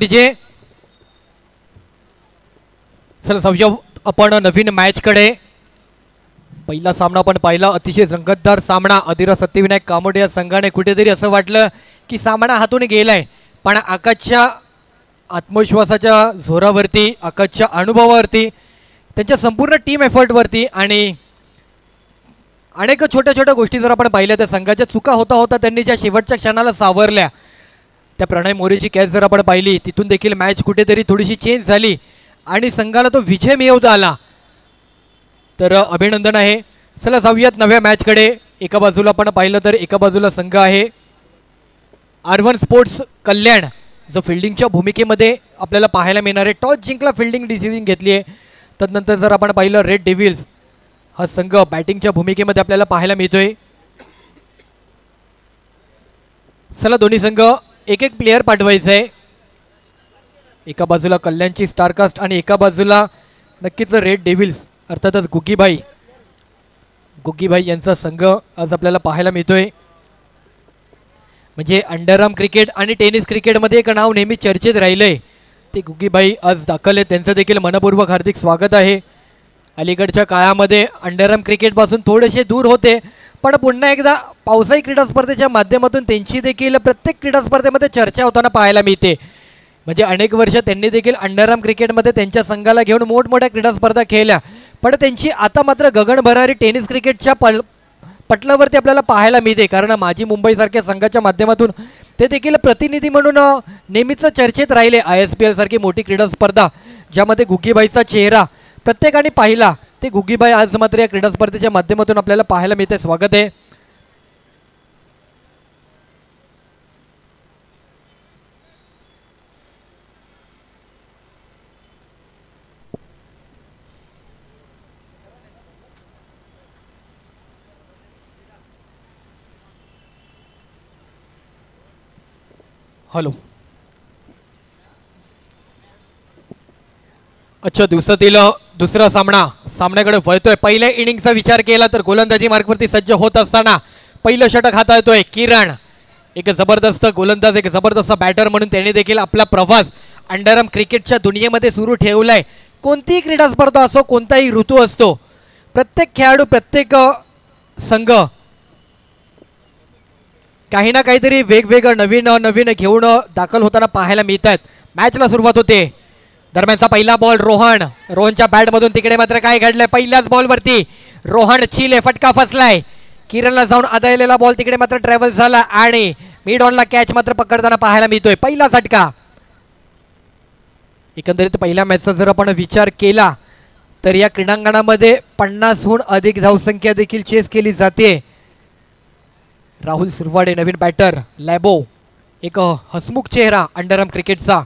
DJ. चला जाऊया आपण नवीन मॅच कडे. पहिला सामना आपण पाहिला, अतिशय रंगतदार सामना. अधिरा सत्यविनायक कामोडे या संघाने कुठेतरी असं वाटलं की सामना हातून गेलाय, पण आकाशच्या आत्मविश्वासाच्या जोरावरती, आकाशच्या अनुभवावरती, त्यांच्या संपूर्ण टीम एफर्टवरती आणि अनेक छोट्या छोट्या गोष्टी जर आपण पाहिल्या, त्या संघाच्या चुका होता होता त्यांनी ज्या शेवटच्या क्षणाला सावरल्या. त्या प्रणय मोरेची कॅच जर आपण पाहिली, तिथून देखील मॅच कुठेतरी थोडीशी चेंज झाली आणि संघाला तो विजय मिळवता आला. तर अभिनंदन आहे. चला जाऊयात नव्या मॅचकडे. एका बाजूला आपण पाहिलं तर एका बाजूला संघ आहे R1 स्पोर्ट्स कल्याण, जो फिल्डिंगच्या भूमिकेमध्ये आपल्याला पाहायला मिळणार आहे. टॉस जिंकला, फिल्डिंग डिसिजन घेतली आहे. तदनंतर जर आपण पाहिलं रेड डेव्हिल्स हा संघ बॅटिंगच्या भूमिकेमध्ये आपल्याला पाहायला मिळतोय. चला दोन्ही संघ एक एक प्लेयर पाठवायचं आहे. एका बाजूला कल्याणची स्टारकास्ट आणि एका बाजूला नक्कीच रेड डेव्हिल्स, अर्थातच गुग्गीभाई यांचा संघ आज आपल्याला पाहायला मिळतोय. म्हणजे अंडरआर्म क्रिकेट आणि टेनिस क्रिकेटमध्ये एक नाव नेहमी चर्चेत राहिलंय, ते गुग्गीभाई आज दाखल आहेत. त्यांचं देखील मनपूर्वक हार्दिक स्वागत आहे. अलीकडच्या काळामध्ये अंडरआर्म क्रिकेटपासून थोडेसे दूर होते, पण पुन्हा एकदा पावसाळी क्रीडा स्पर्धेच्या माध्यमातून त्यांची देखील प्रत्येक क्रीडा स्पर्धेमध्ये चर्चा होताना पाहायला मिळते. म्हणजे अनेक वर्ष त्यांनी देखील अंडरआर्म क्रिकेटमध्ये त्यांच्या संघाला घेऊन मोठमोठ्या क्रीडा स्पर्धा खेळल्या, पण त्यांची आता मात्र गगनभरारी टेनिस क्रिकेटच्या पटलावरती आपल्याला पाहायला मिळते. कारण माझी मुंबईसारख्या संघाच्या माध्यमातून ते देखील प्रतिनिधी म्हणून नेहमीच चर्चेत राहिले. ISPL सारखी मोठी क्रीडा स्पर्धा ज्यामध्ये गुग्गीबाईचा चेहरा प्रत्येकाने पाहिला, ते गुग्गीबाई आज मात्र या क्रीडा स्पर्धेच्या माध्यमातून आपल्याला पाहायला मिळते. स्वागत आहे. हॅलो. अच्छा, दिवसातील दुसरा सामन्याकडे वळतोय. पहिल्या इनिंगचा विचार केला तर गोलंदाजी मार्गवरती सज्ज होत असताना पहिलं षटक हाताळतोय किरण. एक जबरदस्त गोलंदाज, एक जबरदस्त बॅटर म्हणून त्याने देखील आपला प्रवास अंडरआर्म क्रिकेटच्या दुनियेमध्ये सुरू ठेवलाय. कोणतीही क्रीडा स्पर्धा असो, कोणताही ऋतू असतो, प्रत्येक खेळाडू, प्रत्येक संघ काही ना काहीतरी वेगवेगळं नवीन घेऊन दाखल होताना पाहायला मिळतात. मॅचला सुरुवात होते. दरम्यानचा पहिला बॉल रोहनच्या बॅटमधून. तिकडे मात्र काय घडलंय, पहिल्याच बॉलवरती रोहन चिले, फटका फसलाय. किरणला जाऊन आदळलेला बॉल तिकडे मात्र ट्रॅव्हल झाला आणि मिड ऑनला कॅच मात्र पकडताना पाहायला मिळतोय. पहिला झटका. एकंदरीत पहिल्या मॅचचा जर आपण विचार केला तर या क्रीडांगणामध्ये 50हून अधिक धावसंख्या देखील चेस केली जाते. राहुल सुरवाडे नवीन बॅटर. लॅबो एक हसमुख चेहरा अंडरआर्म क्रिकेटचा,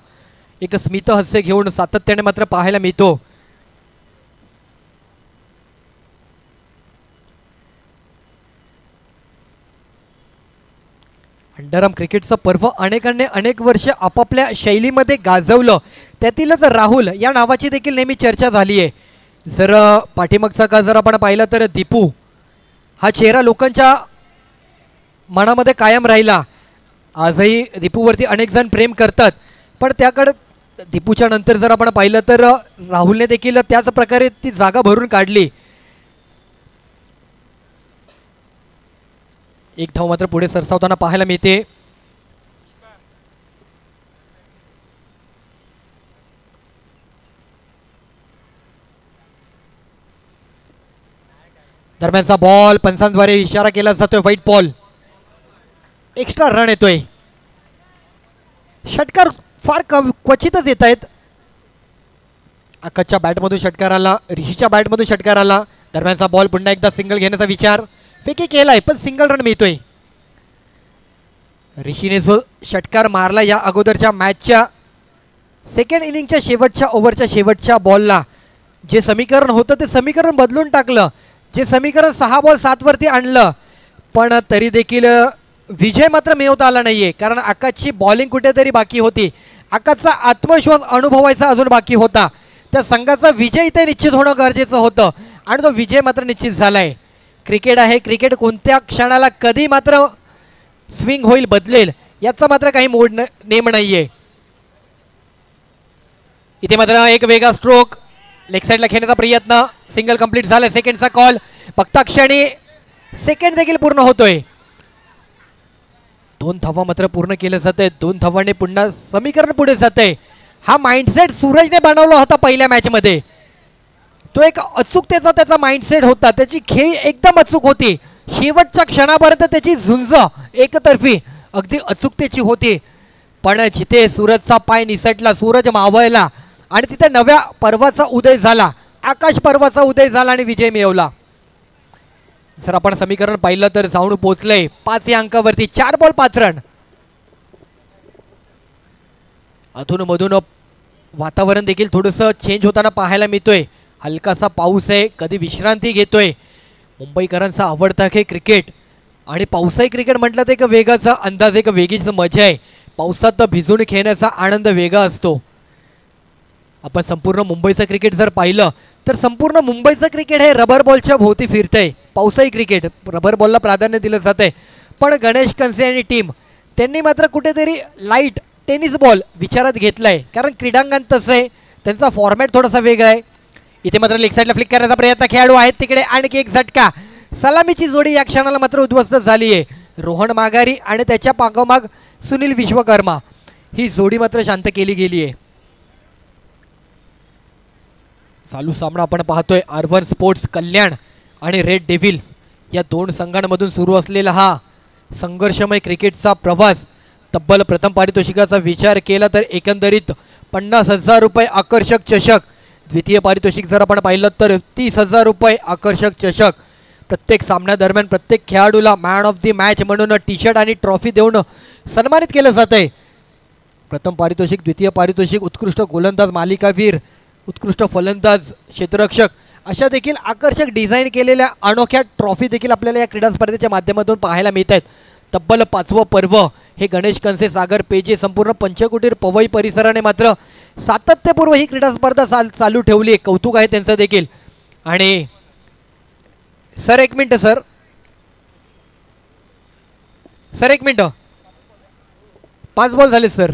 एक स्मित हास्य घेऊन सातत्याने मात्र पाहायला मिळतो. अंडरआर्म क्रिकेटचं पर्व अनेकांनी अनेक वर्ष आपापल्या शैलीमध्ये गाजवलं. त्यातीलच राहुल या नावाची देखील नेहमी चर्चा झाली आहे. जर पाठीमागचा का जर आपण पाहिला तर दीपू हा चेहरा लोकांच्या मनामध्ये कायम राहिला. आजही दीपूवरती अनेक जण प्रेम करतात, पण त्याकडे दीपूच्या नंतर जर आपण पाहिलं तर राहुलने देखील त्याच प्रकारे ती जागा भरून काढली. एक धाव मात्र पुढे सरसावताना पाहायला मिळते. दरम्यानचा बॉल पंचांद्वारे इशारा केला जातोय. White ball. एक्स्ट्रा रन येतोय. षटकार फार क्वचितच येत आहेत. आकाशच्या बॅटमधून षटकार आला, ऋषीच्या बॅटमधून षटकार आला. दरम्यानचा बॉल पुन्हा एकदा सिंगल घेण्याचा विचार, फेकी केलाय पण सिंगल रन मिळतोय. ऋषीने जो षटकार मारला या अगोदरच्या मॅचच्या सेकंड इनिंगच्या शेवटच्या ओव्हरच्या शेवटच्या बॉलला, जे समीकरण होतं ते समीकरण बदलून टाकलं. जे समीकरण 6 बॉल 7 वरती आणलं, पण तरी देखील विजय मात्र मिळवता आला नाहीये. कारण आकाशची बॉलिंग कुठेतरी बाकी होती. आकाशचा आत्मविश्वास अनुभवायचा अजून बाकी होता. त्या संघाचा विजय इथे निश्चित होणं गरजेचं होतं आणि तो विजय मात्र निश्चित झालाय. क्रिकेट आहे, क्रिकेट कोणत्या क्षणाला कधी मात्र स्विंग होईल, बदलेल, याचा मात्र काही मोड नेम नाहीये. इथे मात्र एक वेगळा स्ट्रोक लेग साईडला खेळण्याचा प्रयत्न, सिंगल कंप्लीट झालं. सेकंडचा कॉल बघता क्षणी सेकंड देखील पूर्ण होतोय. 2 धावा मात्र पूर्ण केले जाते. 2 धावांनी पुन्हा समीकरण पुढे जाते. हा माइंडसेट सूरजने बनवला होता पहिल्या मॅच मध्ये. तो एक अचूकतेचा त्याचा माइंडसेट होता. त्याची खेळी एकदम अचूक होती. शेवटच्या क्षणापर्यंत त्याची झुंज एकतर्फी अगदी अचूकतेची होती. पण जिथे सूरजचा पाय निसटला, सूरज मावळला आणि तिथे नव्या पर्वाचा उदय झाला, आकाश पर्वाचा उदय झाला आणि विजय मिळवला. जर आपण समीकरण पाहिलं तर जाऊन पोहोचले 5 या अंकावरती. 4 बॉल 5 रन. अधून मधून वातावरण देखील थोडंसं चेंज होताना पाहायला मिळतोय. हलकासा पाऊस आहे, कधी विश्रांती घेतोय. मुंबईकरांचा आवडता खेळ क्रिकेट आणि पावसाळी क्रिकेट म्हटलं तर एक वेगळाचा अंदाज, एक वेगळीच मजा आहे. पावसात भिजून खेळण्याचा आनंद वेगळा असतो. आपण संपूर्ण मुंबईचं क्रिकेट जर पाहिलं तर संपूर्ण मुंबईचं क्रिकेट हे रबर बॉलच्या भोवती फिरतंय. पावसाळी क्रिकेट रबर बॉलला प्राधान्य दिलं जातंय. पण गणेश कंसे आणि टीम त्यांनी मात्र कुठेतरी लाईट टेनिस बॉल विचारात घेतलाय. कारण क्रीडांगण तसं आहे, त्यांचा फॉर्मॅट थोडासा वेगळा आहे. इथे मात्र लेग साईडला फ्लिक करण्याचा प्रयत्न, खेळाडू आहेत तिकडे. आणखी एक झटका. सलामीची जोडी या क्षणाला मात्र उद्ध्वस्त झाली आहे. रोहन माघारी आणि त्याच्या पाठोपाठ सुनील विश्वकर्मा, ही जोडी मात्र शांत केली गेली आहे. चालू सामना आपण पाहतोय R1 स्पोर्ट्स कल्याण आणि रेड डेव्हिल्स या 2 संघांमधून सुरू असलेला हा संघर्षमय क्रिकेटचा प्रवास. तब्बल प्रथम पारितोषिकाचा विचार केला तर एकंदरीत 50,000 रुपये आकर्षक चषक. द्वितीय पारितोषिक जर आपण पाहिलं तर 30,000 रुपये आकर्षक चषक. प्रत्येक सामन्यादरम्यान प्रत्येक खेळाडूला मॅन ऑफ दी मॅच म्हणून टी शर्ट आणि ट्रॉफी देऊन सन्मानित केलं जातंय. प्रथम पारितोषिक, द्वितीय पारितोषिक, उत्कृष्ट गोलंदाज, मालिकावीर, उत्कृष्ट फलंदाज, क्षेत्ररक्षक अशा देखील आकर्षक डिझाईन केलेल्या अनोख्या ट्रॉफी देखील आपल्याला या क्रीडा स्पर्धेच्या माध्यमातून पाहायला मिळत आहेत. तब्बल 5वं पर्व हे गणेश कंसे, सागर पेजे, संपूर्ण पंचकुटीर पवई परिसराने मात्र सातत्यपूर्व ही क्रीडा स्पर्धा चालू ठेवली आहे. कौतुक आहे त्यांचं देखील. आणि सर एक मिनिट, सर एक मिनिट, 5 बॉल झाले सर.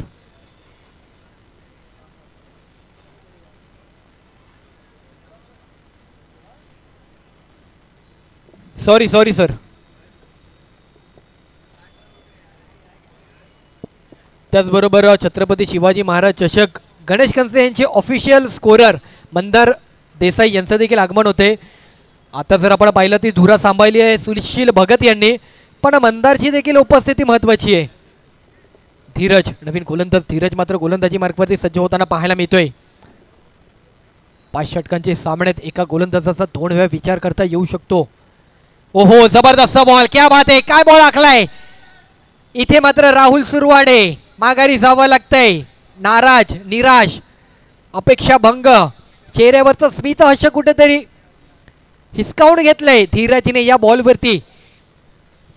Sorry sir. त्याचबरोबर छत्रपती शिवाजी महाराज चषक गणेश कंसे यांचे ऑफिशियल स्कोरर मंदार देसाई यांचं देखील आगमन होते. आता जर आपण पाहिलं ती धुरा सांभाळली आहे सुशील भगत यांनी, पण मंदारची देखील उपस्थिती महत्त्वाची आहे. धीरज, नवीन गोलंदाज धीरज मात्र गोलंदाजी मार्कवरती सज्ज होताना पाहायला मिळतोय. 5 षटकांचे सामन्यात एका गोलंदाजाचा 2 वेळा विचार करता येऊ शकतो. ओहो, जबरदस्त बॉल, क्या बात आहे, काय बॉल आखलाय. इथे मात्र राहुल सुरवाडे माघारी जावं लागतंय. नाराज, निराश, अपेक्षा भंग, चेहऱ्यावरचं स्मित हास्य कुठेतरी हिसकावून घेतलंय धीरजने या बॉलवरती.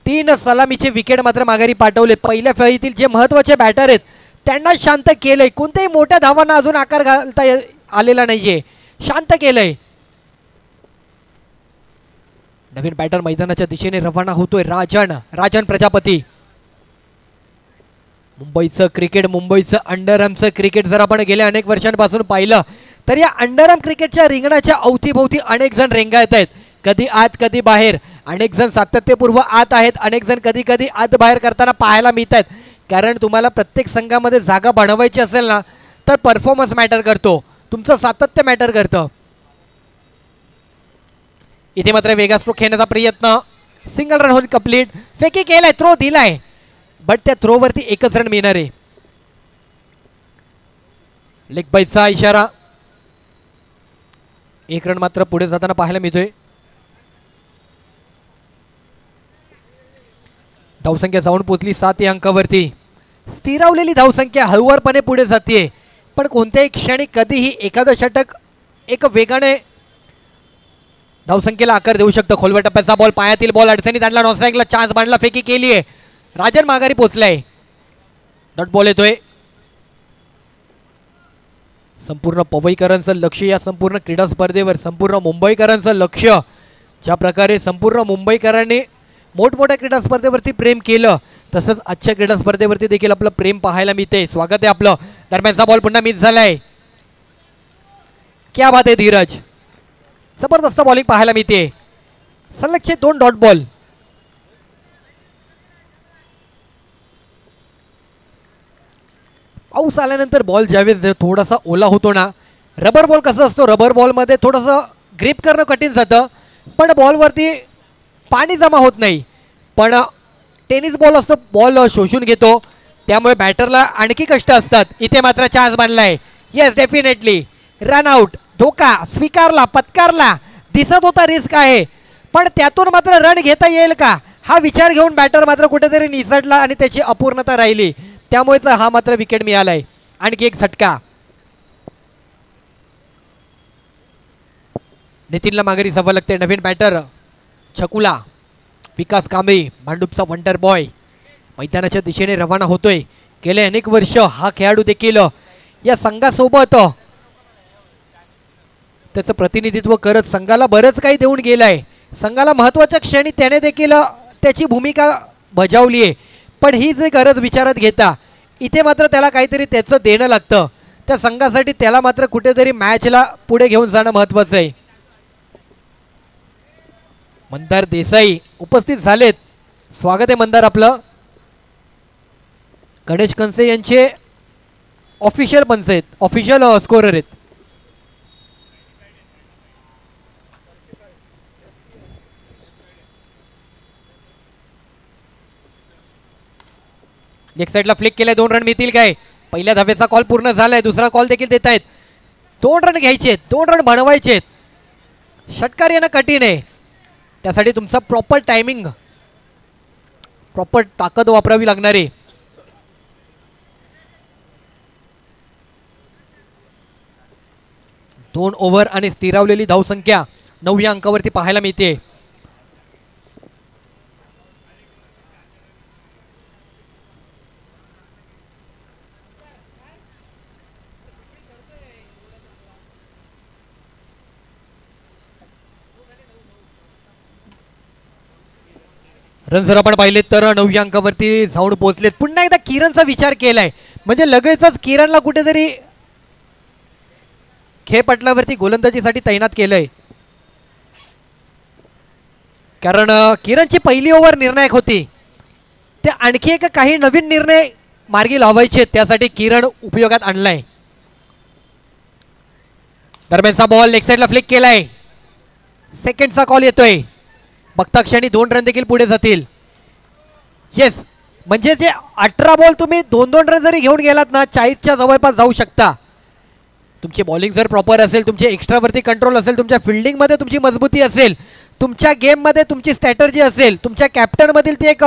3 सलामीचे विकेट मात्र माघारी पाठवले. पहिल्या फळीतील जे महत्त्वाचे बॅटर आहेत त्यांना शांत केलंय. कोणत्याही मोठ्या धावांना अजून आकार घालता आलेला नाहीये, शांत केलंय. नवीन बॅटर मैदानाच्या दिशेने रवाना होतोय. राजन प्रजापती. मुंबईचं क्रिकेट, मुंबईचं अंडरआर्मचं क्रिकेट जर आपण गेल्या अनेक वर्षांपासून पाहिलं तर या अंडरआर्म क्रिकेटच्या रिंगणाच्या अवतीभोवती अनेक जण रेंगाळत आहेत. कधी आत कधी बाहेर. अनेक जण सातत्यपूर्व आत आहेत, अनेक जण कधी कधी आत बाहेर करताना पाहायला मिळत आहेत. कारण तुम्हाला प्रत्येक संघामध्ये जागा बनवायची असेल ना तर परफॉर्मन्स मॅटर करतो, तुमचं सातत्य मॅटर करतं. इथे मात्र वेगळा स्ट्रोक खेळण्याचा प्रयत्न, सिंगल रन होऊन कंप्लीट. फेकी केलाय, थ्रो दिलाय, बट त्या थ्रोवरती 1च रन मिळणार आहे. लेग बाईचा इशारा. 1 रन मात्र पुढे जाताना पाहायला मिळतोय. धावसंख्या जाऊन पोचली 7 या अंकावरती. स्थिरावलेली धावसंख्या हळूवारपणे पुढे जाते, पण कोणत्याही क्षणी कधीही एखादं षटक एक वेगाने धावसंख्येला आकार देऊ शकतं. खोलवर टप्प्याचा बॉल, पायातील बॉल अडचणीत आणला, नॉनस्ट्राईकला चान्स बांधला, फेकी केली आहे. राजन माघारी पोचलाय. डॉट बॉल येतोय. संपूर्ण पवईकरांचं लक्ष या संपूर्ण क्रीडा स्पर्धेवर, संपूर्ण मुंबईकरांचं लक्ष. ज्या प्रकारे संपूर्ण मुंबईकरांनी मोठमोठ्या क्रीडा स्पर्धेवरती प्रेम केलं तसंच आजच्या क्रीडा स्पर्धेवरती देखील आपलं प्रेम पाहायला मिळते. स्वागत आहे आपलं. दरम्यानचा बॉल पुन्हा मिस झालाय. क्या बात आहे धीरज, जबरदस्त बॉलिंग पाहायला मिळते. सलगचे 2 डॉट बॉल. पाऊस आल्यानंतर बॉल ज्यावेळेस थोडासा ओला होतो ना, रबर बॉल कसं असतो, रबर बॉलमध्ये थोडंसं ग्रिप करणं कठीण जातं, पण बॉलवरती पाणी जमा होत नाही. पण टेनिस बॉल असतो, बॉल शोषून घेतो, त्यामुळे बॅटरला आणखी कष्ट असतात. इथे मात्र चान्स बनलाय. Yes definitely run out. धोका स्वीकारला, पत्कारला. दिसत होता रिस्क आहे, पण त्यातून मात्र रन घेता येईल का हा विचार घेऊन बॅटर मात्र कुठेतरी निसटला आणि त्याची अपूर्णता राहिली. त्यामुळेच हा मात्र विकेट मिळालाय. आणखी एक झटका. नितीनला माघारी जावं लागते. नवीन बॅटर छकुला. विकास कांबळे भांडूपचा वंडर बॉय मैदानाच्या दिशेने रवाना होतोय. गेले अनेक वर्ष हा खेळाडू देखील या संघासोबत त्याचं प्रतिनिधित्व करत संघाला बरंच काही देऊन गेलाय. संघाला महत्त्वाच्या क्षणी त्याने देखील त्याची भूमिका बजावली आहे. पण ही जी गरज विचारात घेता इथे मात्र त्याला काहीतरी त्याचं देणं लागतं. त्या संघासाठी त्याला मात्र कुठेतरी मॅचला पुढे घेऊन जाणं महत्त्वाचं आहे. मंदार देसाई उपस्थित झालेत. स्वागत आहे मंदार आपलं. गणेश कंसे यांचे ऑफिशियल पंच आहेत, ऑफिशियल स्कोरर आहेत. नेक्स्ट साईडला फ्लिक केलाय. 2 रन मिळतील काय? पहिल्या धावेचा कॉल पूर्ण झालाय, दुसरा कॉल देखील देत आहेत. 2 रन घ्यायचे, 2 रन बनवायचे. षटकार येणं कठीण आहे, त्यासाठी तुमचा प्रॉपर टायमिंग, प्रॉपर ताकद वापरावी लागणार आहे. दोन ओव्हर आणि स्थिरावलेली धावसंख्या 9 या अंकावरती पाहायला मिळते. रन जर आपण पाहिले तर 9 या अंकावरती जाऊन पोहोचलेत. पुन्हा एकदा किरणचा विचार केलाय, म्हणजे लगेचच किरणला कुठेतरी खेळपटलावरती गोलंदाजीसाठी तैनात केलंय. कारण किरणची पहिली ओव्हर निर्णायक होती, ते आणखी एक काही नवीन निर्णय मार्गी लावायचे, त्यासाठी किरण उपयोगात आणलाय. दरम्यानचा बॉल लेग साईडला फ्लिक केलाय. सेकंडचा कॉल येतोय. बघता क्षणी 2 रन देखील पुढे जातील. येस, म्हणजे जे 18 बॉल तुम्ही 2-2 रन जरी घेऊन गेलात ना, 40च्या जवळपास जाऊ शकता. तुमची बॉलिंग जर प्रॉपर असेल, तुमचे एक्स्ट्रावरती कंट्रोल असेल, तुमच्या फिल्डिंगमध्ये तुमची मजबूती असेल, तुमच्या गेममध्ये तुमची स्ट्रॅटर्जी असेल, तुमच्या कॅप्टनमधील ती एक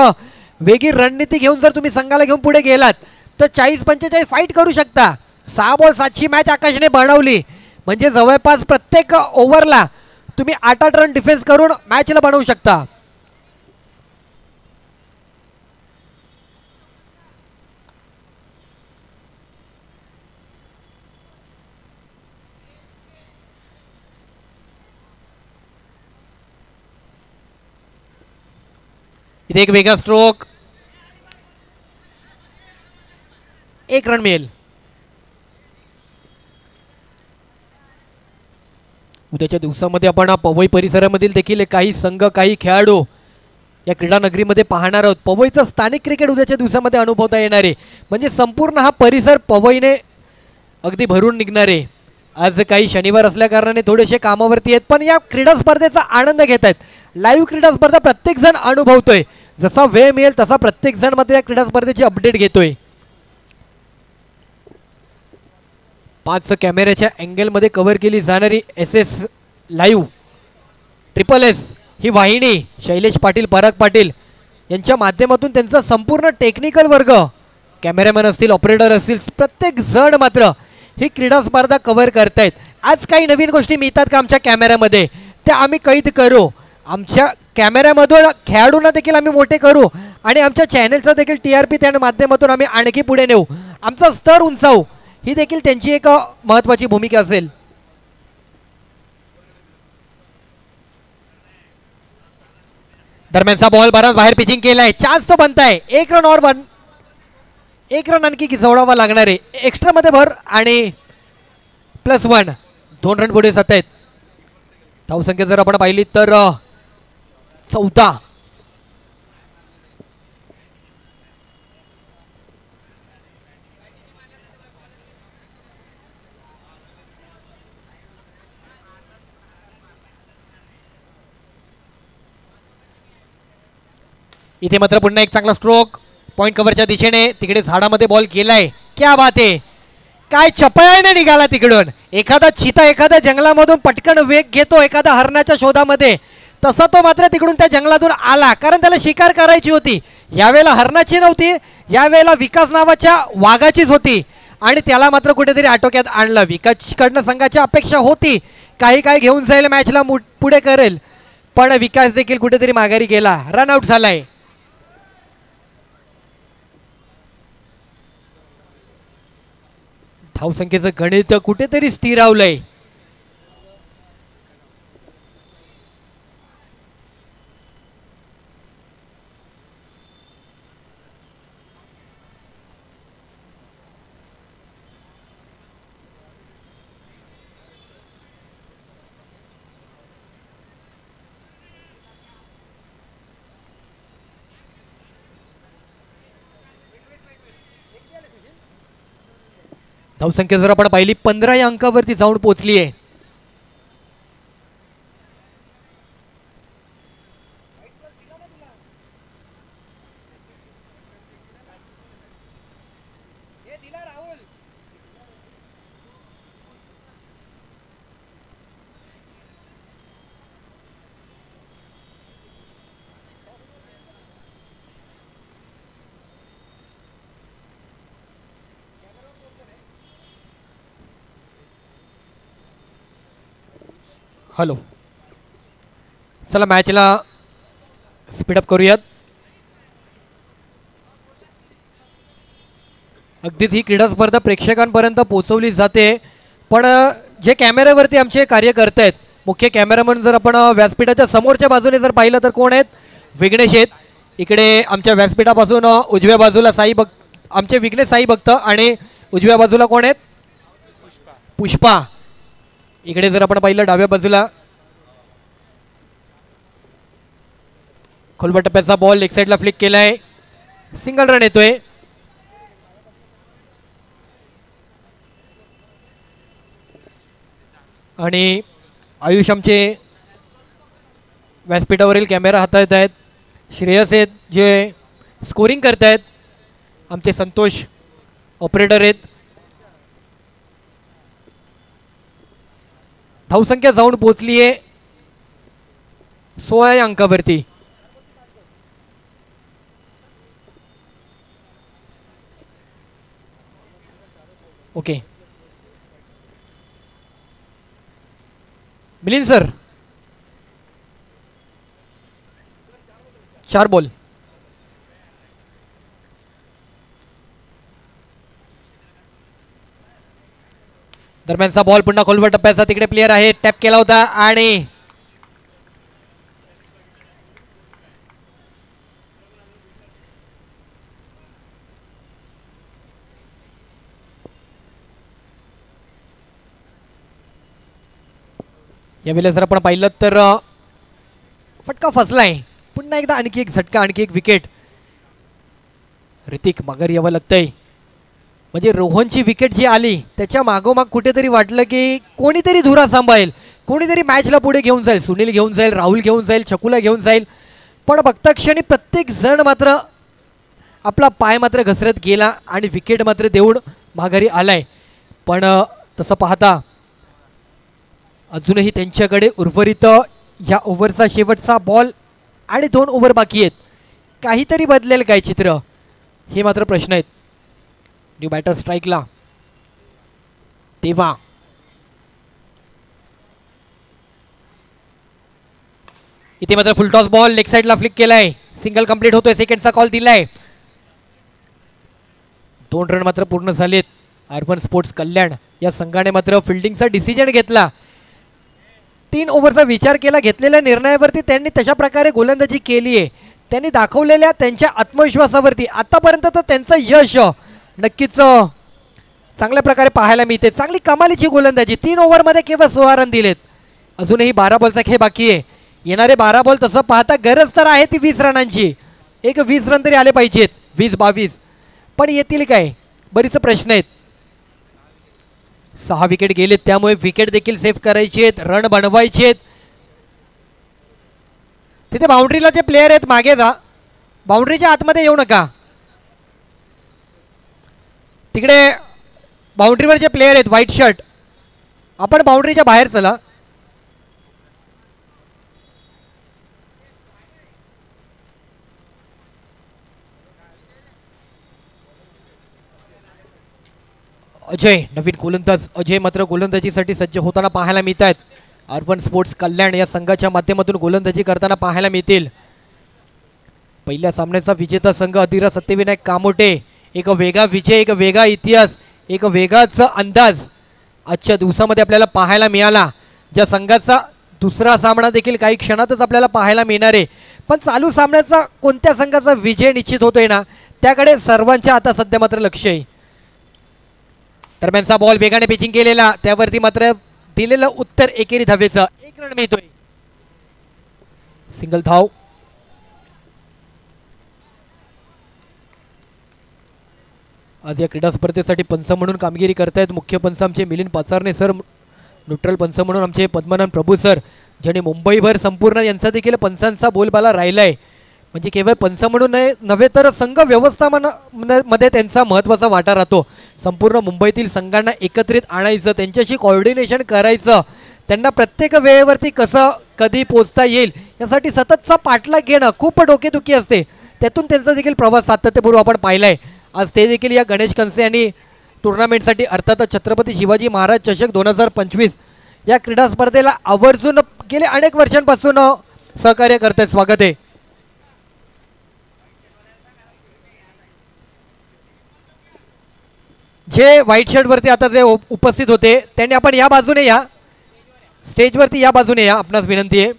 वेगळी रणनीती घेऊन जर तुम्ही संघाला घेऊन पुढे गेलात तर 40-45 फाईट करू शकता. 6 बॉल 7ची मॅच आकाशने बनवली, म्हणजे जवळपास प्रत्येक ओव्हरला तुम्ही 8-8 रन डिफेन्स करून मॅचला बनवू शकता. इथे एक वेगळा स्ट्रोक, 1 रन मिळेल. उद्याच्या दिवसामध्ये आपण पवई परिसरामधील देखील काही संघ, काही खेळाडू या क्रीडा नगरीमध्ये पाहणार आहोत. पवईचं स्थानिक क्रिकेट उद्याच्या दिवसामध्ये अनुभवता येणार आहे, म्हणजे संपूर्ण हा परिसर पवईने अगदी भरून निघणार आहे. आज काही शनिवार असल्या कारणाने थोडेसे कामावरती आहेत, पण या क्रीडा स्पर्धेचा आनंद घेत आहेत. लाईव्ह क्रीडा स्पर्धा प्रत्येक जण अनुभवतोय. जसा वेळ मिळेल तसा प्रत्येक जण मात्र या क्रीडा स्पर्धेची अपडेट घेतोय. 5 कॅमेऱ्याच्या अँगलमध्ये कव्हर केली जाणारी SS लाईव्ह SSS ही वाहिनी शैलेश पाटील, पराग पाटील यांच्या माध्यमातून त्यांचा संपूर्ण टेक्निकल वर्ग, कॅमेरामॅन असतील, ऑपरेटर असतील, प्रत्येक जण मात्र ही क्रीडा स्पर्धा कव्हर करतायत. आज काही नवीन गोष्टी मिळतात का आमच्या कॅमेऱ्यामध्ये, त्या आम्ही कैद करू. आमच्या कॅमेऱ्यामधून खेळाडूंना देखील आम्ही मोठे करू आणि आमच्या चॅनलचा देखील TRP त्या माध्यमातून आम्ही आणखी पुढे नेऊ, आमचा स्तर उंचावू. ही देखील त्यांची एक महत्त्वाची भूमिका असेल. दरम्यानचा बॉल बराच बाहेर पिचिंग केलाय. चान्स तो बनताय. 1 रन और 1 रन आणखी जोडावा लागणार आहे. एक्स्ट्रामध्ये भर आणि +1. 2 रन पुढे जात आहेत. धावसंख्या जर आपण पाहिली तर 14. इथे मात्र पुन्हा एक चांगला स्ट्रोक पॉइंट कव्हरच्या दिशेने. तिकडे झाडामध्ये बॉल केलाय. क्या बात आहे. काय चपळाईने निघाला तिकडून. एखादा चिता एखाद्या जंगलामधून पटकन वेग घेतो एखाद्या हरणाच्या शोधामध्ये, तसा तो मात्र तिकडून त्या जंगलातून आला. कारण त्याला शिकार करायची होती. यावेळेला हरणाची नव्हती, यावेळेला विकास नावाच्या वाघाचीच होती आणि त्याला मात्र कुठेतरी आटोक्यात आणलं. विकासकडनं संघाची अपेक्षा होती काही काय घेऊन जाईल, मॅचला पुढे करेल, पण विकास देखील कुठेतरी माघारी गेला. रनआउट झालाय. धावसंख्येचं गणित कुठेतरी स्थिरावलंय. धावसंख्या जर आपण पाहिली 15 या अंकावरती जाऊन पोहोचली आहे. हॅलो, चला मॅचला स्पीडअप करूयात. अगदीच ही क्रीडा स्पर्धा प्रेक्षकांपर्यंत पोहोचवली जाते, पण जे कॅमेऱ्यावरती आमचे कार्य करत आहेत, मुख्य कॅमेरामन जर आपण व्यासपीठाच्या समोरच्या बाजूने जर पाहिलं तर कोण आहेत? विघ्नेश आहेत. इकडे आमच्या व्यासपीठापासून उजव्या बाजूला साई भक्त, आमचे विघ्नेश साई भक्त, आणि उजव्या बाजूला कोण आहेत? पुष्पा. इकडे जर आपण पाहिलं डाव्या बाजूला खोलवर टप्प्याचा बॉल लेग साईडला फ्लिक केलाय. सिंगल रन येतोय. आणि आयुष आमचे व्यासपीठावरील कॅमेरा हाताळत आहेत. श्रेयस आहेत जे स्कोरिंग करत आहेत. आमचे संतोष ऑपरेटर आहेत. धावसंख्या जाऊन पोहोचली आहे 16 या अंकावरती. Okay, Milind sir 4 ball. दरम्यानचा बॉल पुन्हा खोलवर टप्प्याचा. तिकडे प्लेयर आहे, टॅप केला होता आणि यावेळेला जर आपण पाहिलं तर फटका फसलाय. पुन्हा एकदा आणखी एक झटका, आणखी एक विकेट. ऋतिक माघारी यावं लागतंय. म्हणजे रोहनची विकेट जी आली त्याच्या मागोमाग कुठेतरी वाटलं की कोणीतरी धुरा सांभाळेल, कोणीतरी मॅचला पुढे घेऊन जाईल. सुनील घेऊन जाईल, राहुल घेऊन जाईल, छकुला घेऊन जाईल, पण बघता क्षणी प्रत्येक जण मात्र आपला पाय मात्र घसरत गेला आणि विकेट मात्र देऊन माघारी आलाय. पण तसं पाहता अजूनही त्यांच्याकडे उर्वरित या ओव्हरचा शेवटचा बॉल आणि 2 ओव्हर बाकी आहेत. काहीतरी बदलेल काय चित्र, हे मात्र प्रश्न आहेत. न्यू बॅटर स्ट्राईकला तेव्हा इथे मात्र फुल टॉस बॉल लेग साईडला फ्लिक केलाय. सिंगल कंप्लीट होतोय. सेकंडचा कॉल दिलाय. 2 रन मात्र पूर्ण झालेत. अर्बन स्पोर्ट्स कल्याण या संघाने मात्र फिल्डिंगचा डिसिजन घेतला. 3 ओव्हरचा विचार केला. घेतलेल्या निर्णयावरती त्यांनी तशा प्रकारे गोलंदाजी केली आहे. त्यांनी दाखवलेल्या त्यांच्या आत्मविश्वासावरती आतापर्यंत तर त्यांचं यश नक्कीच चांगल्या प्रकारे पाहायला मिळते. चांगली कमालीची गोलंदाजी. 3 ओव्हरमध्ये केवळ 16 रन दिलेत. अजूनही 12 बॉलचा खेळ बाकी आहे. येणारे 12 बॉल तसं पाहता गरज तर आहे ती 20 रनांची. एक 20 रन तरी आले पाहिजेत. 20-22 पण येतील काय बरीच प्रश्न आहेत. 6 विकेट गेलेत त्यामुळे विकेट देखील सेव्ह करायची आहेत. रन बनवायचे आहेत. तिथे बाउंड्रीला जे प्लेयर आहेत मागे जा. बाउंड्रीच्या आतमध्ये येऊ नका. तिकडे बाउंड्रीवर जे प्लेयर आहेत व्हाईट शर्ट आपण बाउंड्रीच्या बाहेर चला. अजय नवीन गोलंदाज. अजय मात्र गोलंदाजीसाठी सज्ज होताना पाहायला मिळत आहेत. अर्बन स्पोर्ट्स कल्याण या संघाच्या माध्यमातून गोलंदाजी करताना पाहायला मिळतील. पहिल्या सामन्याचा विजेता संघ अधिरा सत्यविनायक कामोटे. एक वेगळा विजय, एक वेगळा इतिहास, एक वेगळाच अंदाज आजच्या दिवसामध्ये आपल्याला पाहायला मिळाला. ज्या संघाचा दुसरा सामना देखील काही क्षणातच आपल्याला पाहायला मिळणार आहे. पण चालू सामन्याचा कोणत्या संघाचा विजय निश्चित होतोय ना त्याकडे सर्वांच्या आता सध्या मात्र लक्ष आहे. दरम्यानचा बॉल वेगाने पिचिंग केलेला त्यावरती मात्र दिलेलं उत्तर एकेरी धावेचं. 1 रन मिळतोय. सिंगल धाव. आज या क्रीडा स्पर्धेसाठी पंच म्हणून कामगिरी करतायत मुख्य पंच आमचे मिलिंद पाचारणे सर. न्यूट्रल पंच म्हणून आमचे पद्मनाभ प्रभू सर ज्याने मुंबईभर संपूर्ण यांचा देखील पंचांचा बोलबाला राहिलाय. म्हणजे केवळ पंच म्हणून नव्हे तर संघ व्यवस्थापनामध्ये त्यांचा महत्त्वाचा वाटा राहतो. संपूर्ण मुंबईतील संघांना एकत्रित आणायचं, त्यांच्याशी कोऑर्डिनेशन करायचं, त्यांना प्रत्येक वेळेवरती कसं कधी पोचता येईल यासाठी सततचा पाठलाग घेणं खूप डोकेदुखी असते. त्यातून त्यांचा देखील प्रवास सातत्यपूर्व आपण पाहिलाय. आज ते देखील या गणेश कंसे यांनी टुर्नामेंटसाठी अर्थात छत्रपती शिवाजी महाराज चषक 2025 या क्रीडा स्पर्धेला आवर्जून गेले अनेक वर्षांपासून सहकार्य करतात. स्वागत आहे. जे व्हाईट शर्ट वरती आता जे उपस्थित होते त्यांनी आपण या बाजूने या. स्टेजवरती या बाजूने या. आपणास विनंती आहे.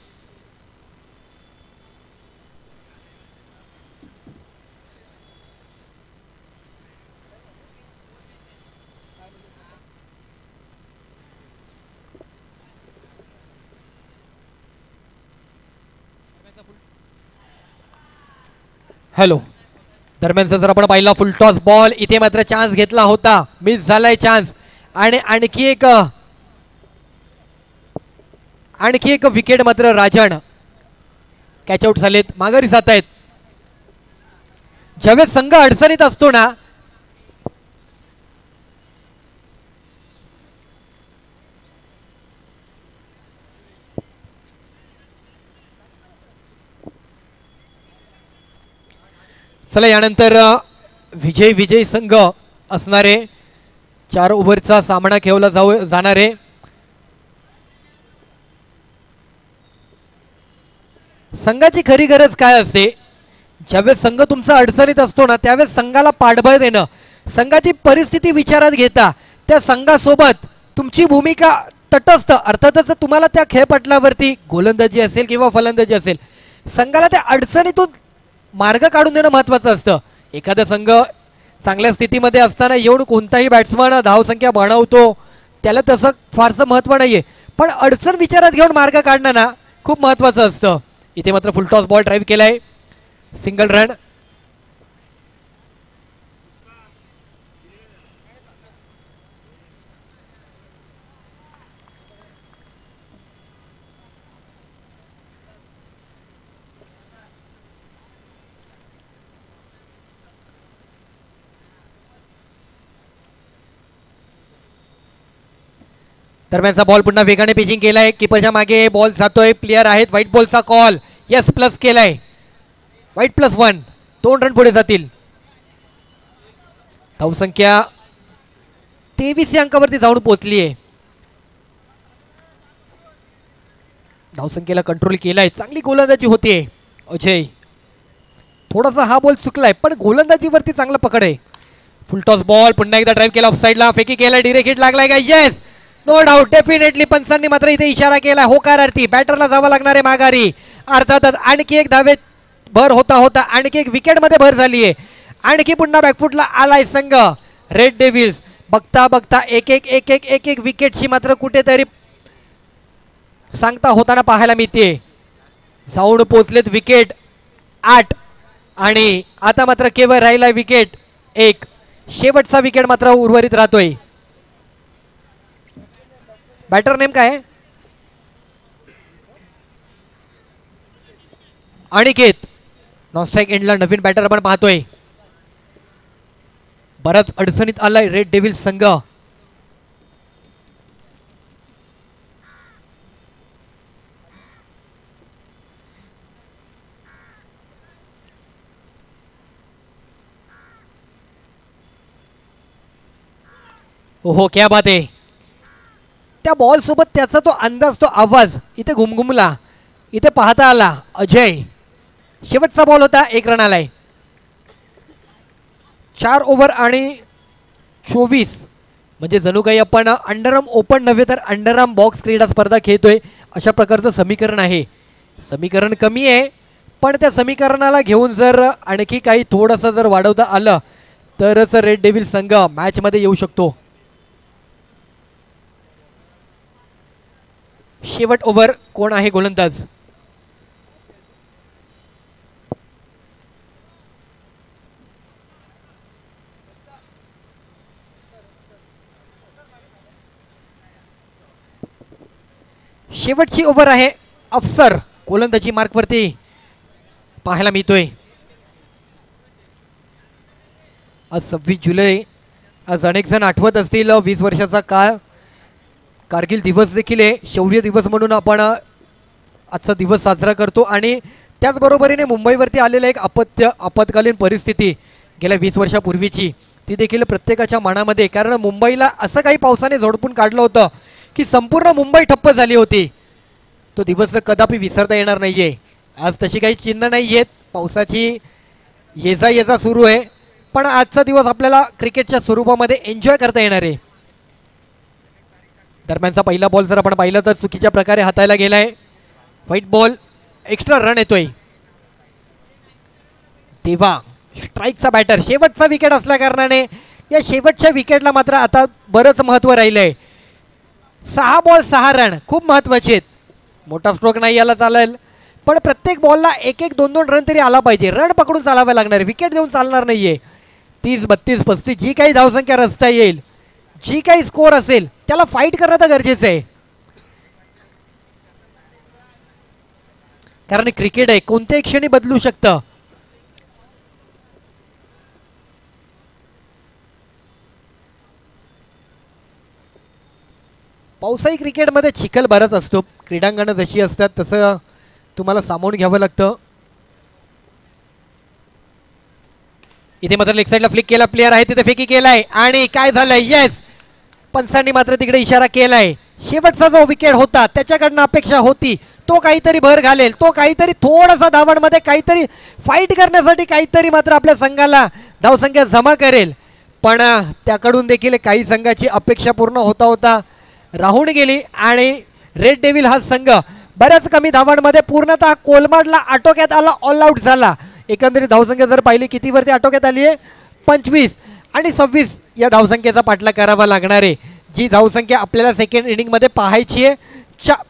हॅलो. दरम्यानचा जर आपण पाहिला फुल टॉस बॉल. इथे मात्र चान्स घेतला होता, मिस झालाय चान्स. आणि आणखी एक विकेट मात्र राजन कॅच आउट झालेत, माघारी जात आहेत. ज्यावेळेस संघ अडचणीत असतो ना चला यानंतर विजय संघ असणारे 4 ओव्हरचा सामना खेळला जाणार आहे. संघाची खरी गरज काय असते? ज्यावेळेस संघ तुमचा अडचणीत असतो ना त्यावेळेस संघाला पाठबळ देणं, संघाची परिस्थिती विचारात घेता त्या संघासोबत तुमची भूमिका तटस्थ, अर्थातच तुम्हाला त्या खेळपटलावरती गोलंदाजी असेल किंवा फलंदाजी असेल संघाला त्या अडचणीतून मार्ग काढून देणं महत्त्वाचं असतं. एखादा संघ चांगल्या स्थितीमध्ये असताना येऊन कोणताही बॅट्समन धावसंख्या बनवतो त्याला तसं फारसं महत्त्व नाहीये, पण अडचण विचारात घेऊन मार्ग काढणं ना खूप महत्त्वाचं असतं. इथे मात्र फुल टॉस बॉल ड्राईव्ह केलाय, सिंगल रन. दरम्यानचा बॉल पुन्हा वेगाने पिचिंग केलाय, कीपरच्या मागे बॉल जातोय, प्लेयर आहेत, व्हाईट बॉलचा कॉल, यस प्लस केलाय, व्हाईट +1, 2 रन पुढे जातील. धावसंख्या 23 या अंकावरती जाऊन पोहोचली आहे. धावसंख्येला कंट्रोल केलाय, चांगली गोलंदाजी होतीये. अजय थोडासा हा बॉल चुकलाय पण गोलंदाजीवरती चांगला पकड आहे. फुल टॉस बॉल पुन्हा एकदा ड्राईव्ह केला, ऑफसाईडला फेकी केला, डिरेक्ट हिट लागलाय का? Yes, no doubt, definitely. पंचांनी मात्र इथे इशारा केला होकारार्थी, बॅटरला जावं लागणार आहे माघारी. अर्थातच आणखी एक धावे भर होता आणखी एक विकेट मध्ये भर झाली आहे. आणखी पुन्हा बॅकफुटला आलाय संघ रेड डेव्हिल्स. बघता बघता एक एक एक एक एक एक विकेटची मात्र कुठेतरी सांगता होताना पाहायला मिळते. जाऊन पोचलेत विकेट 8 आणि आता मात्र केवळ राहिला विकेट 1. शेवटचा विकेट मात्र उर्वरित राहतोय. बॅटर नेम काय? अनिकेत. नॉन स्ट्राईक एंडला नवीन बॅटर आपण पाहतोय. बराच अडचणीत आलाय रेड डेव्हिल्स संघ. ओहो क्या बात आहे. त्या बॉल सोबत त्याचा तो अंदाज, तो आवाज इथे घुमघुमला, इथे पाहता आला. अजय. शेवटचा बॉल होता. 1 रन आलाय. 4 ओव्हर आणि 24 म्हणजे जणू काही आपण अंडरआर्म ओपन नव्हे तर अंडरआर्म बॉक्स क्रीडा स्पर्धा खेळतोय अशा प्रकारचं समीकरण आहे. समीकरण कमी आहे पण त्या समीकरणाला घेऊन जर आणखी काही थोडंसं जर वाढवता आलं तरच रेड डेव्हिल संघ मॅचमध्ये येऊ शकतो. शेवट ओव्हर कोण आहे गोलंदाज? शेवटची ओव्हर आहे. अफसर गोलंदाजी मार्कवरती पाहायला मिळतोय. आज 26 जुलै. आज अनेक जण आठवत असतील 20 वर्षाचा काळ. कारगिल दिवस देखील आहे. शौर्य दिवस म्हणून आपण आजचा दिवस साजरा करतो आणि त्याचबरोबरीने मुंबईवरती आलेलं एक आपत्कालीन परिस्थिती गेल्या 20 वर्षापूर्वीची ती देखील प्रत्येकाच्या मनामध्ये, कारण मुंबईला असं काही पावसाने झोडपून काढलं होतं की संपूर्ण मुंबई ठप्प झाली होती. तो दिवस कदापि विसरता येणार नाहीये. आज तशी काही चिन्ह नाही आहेत. पावसाची ये जा सुरू आहे पण आजचा दिवस आपल्याला क्रिकेटच्या स्वरूपामध्ये एन्जॉय करता येणार आहे. दरम्यानचा पहिला बॉल जर आपण पाहिलं तर चुकीच्या प्रकारे हातायला गेलाय. White ball. एक्स्ट्रा रन येतोय. तेव्हा स्ट्राईकचा बॅटर. शेवटचा विकेट असल्या कारणाने या शेवटच्या विकेटला मात्र आता बरंच महत्त्व राहिलंय. 6 बॉल 6 रन खूप महत्त्वाचे आहेत. मोठा स्ट्रोक नाही याला चालेल पण प्रत्येक बॉलला 1-1 2-2 रन तरी आला पाहिजे. रन पकडून चालावे लागणार. विकेट देऊन चालणार नाहीये. 30 32 35 जी काही धावसंख्या रचता येईल, जी काही स्कोर असेल त्याला फाईट करणं तर गरजेचं आहे. कारण क्रिकेट आहे, कोणत्याही क्षणी बदलू शकतं. पावसाळी क्रिकेटमध्ये चिखल बराच असतो. क्रीडांगणं जशी असतात तसं तुम्हाला सामावून घ्यावं लागतं. इथे मात्र लेग साईडला फ्लिक केला प्लेयर आहे तिथे फेकी केलाय आणि काय झालंय? येस, पंचांनी मात्र तिकडे इशारा केलाय. शेवटचा जो विकेट होता त्याच्याकडनं अपेक्षा होती तो काहीतरी भर घालेल, तो काहीतरी थोडासा धावांमध्ये काहीतरी फाईट करण्यासाठी काहीतरी मात्र आपल्या संघाला धावसंख्या जमा करेल. पण त्याकडून देखील काही संघाची अपेक्षा पूर्ण होता राहून गेली आणि रेड डेव्हिल हा संघ बऱ्याच कमी धावांमध्ये पूर्णतः कोलमाडला, आटोक्यात आला, ऑल आउट झाला. एकंदरीत धावसंख्या जर पाहिली कितीवरती आटोक्यात आली आहे? 25 आणि 26 या धावसंख्येचा पाठलाग करावा लागणार आहे. जी धावसंख्या आपल्याला सेकंड इनिंगमध्ये पाहायची आहे.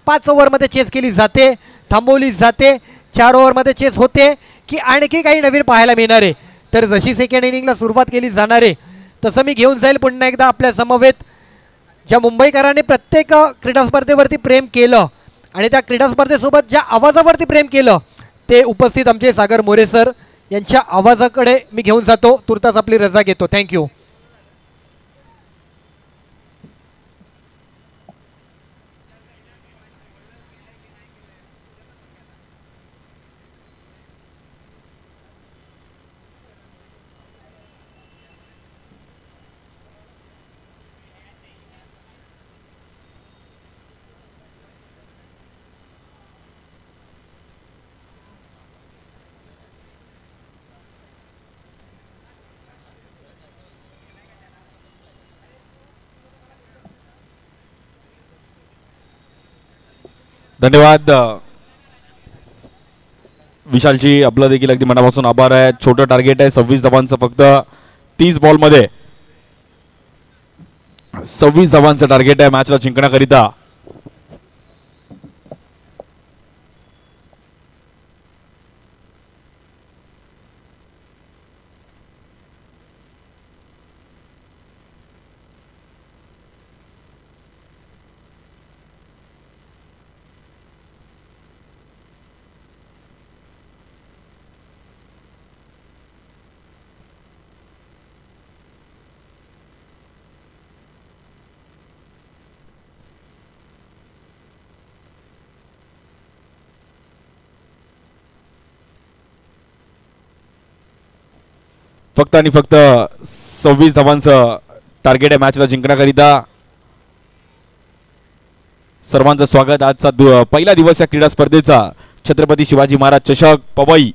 5 ओव्हरमध्ये चेस केली जाते, थांबवली जाते. 4 ओव्हरमध्ये चेस होते की आणखी काही नवीन पाहायला मिळणार आहे. तर जशी सेकंड इनिंगला सुरुवात केली जाणार आहे तसं मी घेऊन जाईल पुन्हा एकदा आपल्या समवेत ज्या मुंबईकरांनी प्रत्येक क्रीडा स्पर्धेवरती प्रेम केलं आणि त्या क्रीडा स्पर्धेसोबत ज्या आवाजावरती प्रेम केलं ते उपस्थित आमचे सागर मोरे सर यांच्या आवाजाकडे मी घेऊन जातो. तुर्तास आपली रजा घेतो. थँक्यू. धन्यवाद विशालजी, आपलं देखील अगदी मनापासून आभार आहे. छोटं टार्गेट आहे 26 धावांचं फक्त 30 बॉलमध्ये. 26 धावांचं टार्गेट आहे मॅचला जिंकण्याकरिता. फक्त आणि फक्त 26 धावांचं टार्गेट आहे मॅचला जिंकण्याकरिता. सर्वांचं स्वागत. आजचा पहिला दिवस या क्रीडा स्पर्धेचा छत्रपती शिवाजी महाराज चषक पवई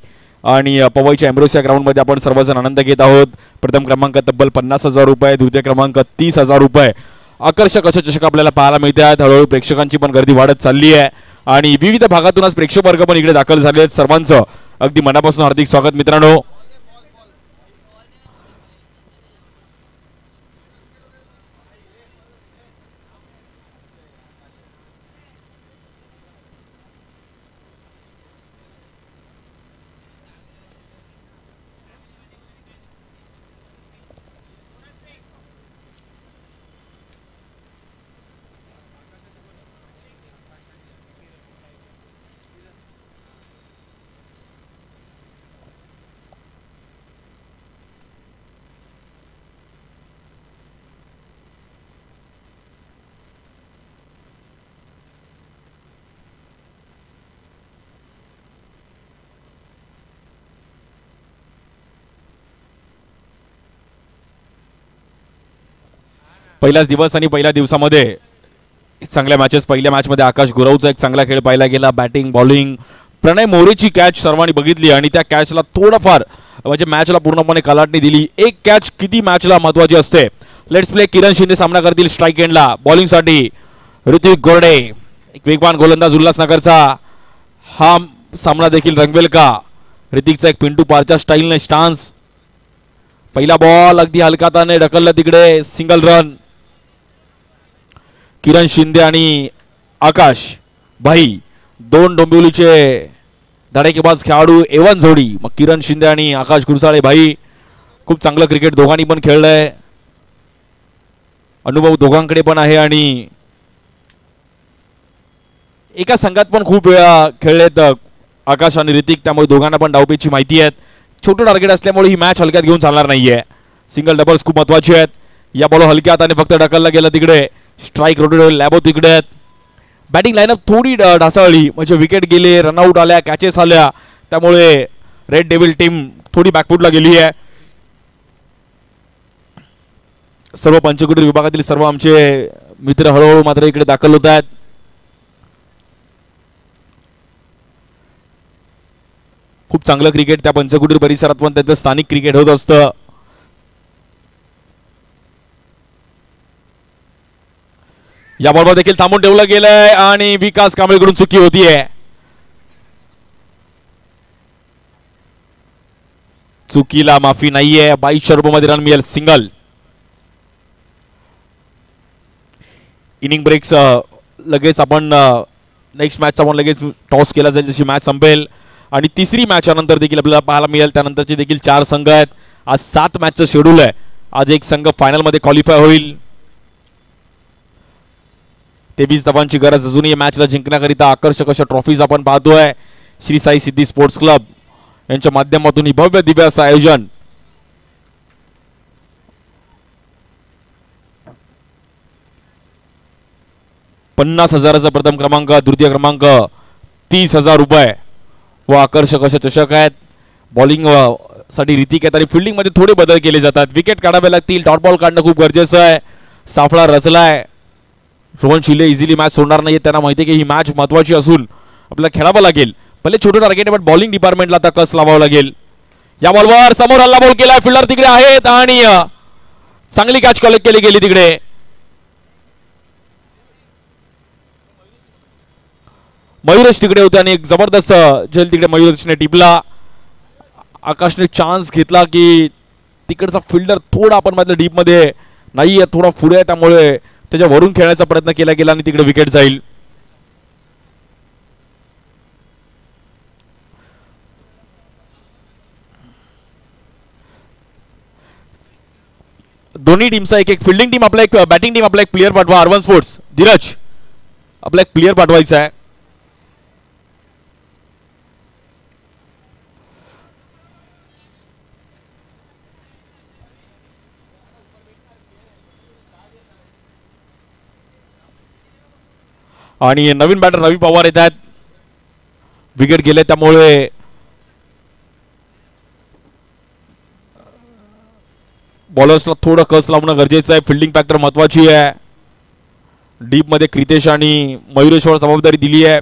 आणि पवईच्या एम्ब्रोसिया ग्राउंडमध्ये आपण सर्वजण आनंद घेत आहोत. प्रथम क्रमांक तब्बल 50,000 रुपये, द्वितीय क्रमांक 30,000 रुपये. आकर्षक असे चषक आपल्याला पाहायला मिळते आहेत. हळूहळू प्रेक्षकांची पण गर्दी वाढत चालली आहे आणि विविध भागातून आज प्रेक्षक वर्ग पण इकडे दाखल झाले आहेत. सर्वांचं अगदी मनापासून हार्दिक स्वागत मित्रांनो. पहिलाच दिवस आणि पहिल्या दिवसामध्ये चांगल्या मॅचेस. पहिल्या मॅचमध्ये आकाश गुरवचा एक चांगला खेळ पाहायला गेला. Batting bowling. प्रणय मोरेची कॅच सर्वांनी बघितली आणि त्या कॅचला थोडंफार म्हणजे मॅचला पूर्णपणे कलाटणी दिली. एक कॅच किती मॅचला महत्वाची असते. Let's play. किरण शिंदे सामना करतील स्ट्राईक एंडला. बॉलिंगसाठी ऋतिक गोरडे, एक वेगवान गोलंदाज उल्हासनगरचा. हा सामना देखील रंगवेल का? ऋतिकचा एक पिंटू पारच्या स्टाईलने स्टान्स. पहिला बॉल अगदी हलकाताने ढकलला तिकडे, सिंगल रन. किरण शिंदे आणि आकाश भाई दोन डोंबिवलीचे धडाकेबाज खेळाडू एवन जोडी. मग किरण शिंदे आणि आकाश गुरसाळे भाई खूप चांगलं क्रिकेट दोघांनी पण खेळलंय. अनुभव दोघांकडे पण आहे आणि एका संघात पण खूप वेळा खेळलेत आकाश आणि ऋतिक. त्यामुळे दोघांना पण डावपेची माहिती आहे. छोटं टार्गेट असल्यामुळे ही मॅच हलक्यात घेऊन चालणार नाहीये. सिंगल डबल्स खूप महत्वाचे आहेत. या बॉल हलक्या हाताने फक्त ढकलला गेला तिकडे. स्ट्राईक रोटेट लॅबो तिकडे आहेत. बॅटिंग लाईनअप थोडी ढासळली म्हणजे विकेट गेले, रनआउट आल्या, कॅचेस आल्या. त्यामुळे रेड डेव्हिल टीम थोडी बॅकफुटला गेली आहे. सर्व पंचकुटी विभागातील सर्व आमचे मित्र हळूहळू मात्र इकडे दाखल होत आहेत. खूप चांगलं क्रिकेट त्या पंचकुटी परिसरात पण त्यांचं स्थानिक क्रिकेट होत असतं. या बॉलवर देखील थांबून ठेवलं गेलंय आणि विकास कांबळेकडून चुकी होतीये. चुकीला माफी नाहीये. 2200 रुपयामध्ये रन मिळेल. सिंगल. इनिंग ब्रेक्स लगेच आपण नेक्स्ट मॅचचा पण लगेच टॉस केला जाईल जशी मॅच संपेल. आणि तिसरी मॅच नंतर देखील आपल्याला पाहायला मिळेल. त्यानंतरचे देखील 4 संघ आहेत. आज 7 मॅचचं शेड्यूल आहे. आज एक संघ फायनलमध्ये क्वालिफाय होईल. 23 धावांची गरज अजूनही या मॅचला जिंकण्याकरिता. आकर्षक अशा ट्रॉफीज आपण पाहतोय. श्री साई सिद्धी स्पोर्ट्स क्लब यांच्या माध्यमातून ही भव्य दिव्य असं आयोजन. $50,000चा प्रथम क्रमांक, द्वितीय क्रमांक 30,000 रुपये व आकर्षक असे चषक आहेत. बॉलिंग साठी ऋतिक आहेत आणि फिल्डिंग मध्ये थोडे बदल केले जातात. विकेट काढावे लागतील. डॉट बॉल काढणं खूप गरजेचं आहे. साफळा रचलाय. रोहन शिले इझिली मॅच सोडणार नाही. त्यांना माहिती आहे की ही मॅच महत्वाची असून आपल्याला खेळावं लागेल. पहिले छोटे टार्गेट आहे पण बॉलिंग डिपार्टमेंटला आता कस लावावं लागेल. या बॉलवर समोर हल्ला बॉल केला. फिल्डर तिकडे आहेत आणि चांगली कॅच कलेक्ट केली गेली तिकडे. मयुरेश तिकडे होते आणि एक जबरदस्त झेल तिकडे मयुरेशने टिपला. आकाशने चान्स घेतला की तिकडचा फिल्डर थोडा आपण मधल्या डीप मध्ये नाही आहे, थोडा पुढे आहे, त्यामुळे त्याच्या वरून खेळण्याचा प्रयत्न केला गेला आणि तिकडे विकेट जाईल. दोन्ही टीमचा एक एक फिल्डिंग टीम आपला एक बॅटिंग टीम आपला एक प्लेअर पाठवा. अर्बन स्पोर्ट्स धीरज आपला एक प्लेअर पाठवायचा आहे. आणि नवीन बॅटर रवी पवार येत आहेत. विकेट गेले त्यामुळे बॉलर्सला थोडं कस लावणं गरजेचं आहे. फिल्डिंग फॅक्टर महत्वाची आहे. डीप मध्ये क्रितेश आणि मयुरेश्वर जबाबदारी दिली आहे.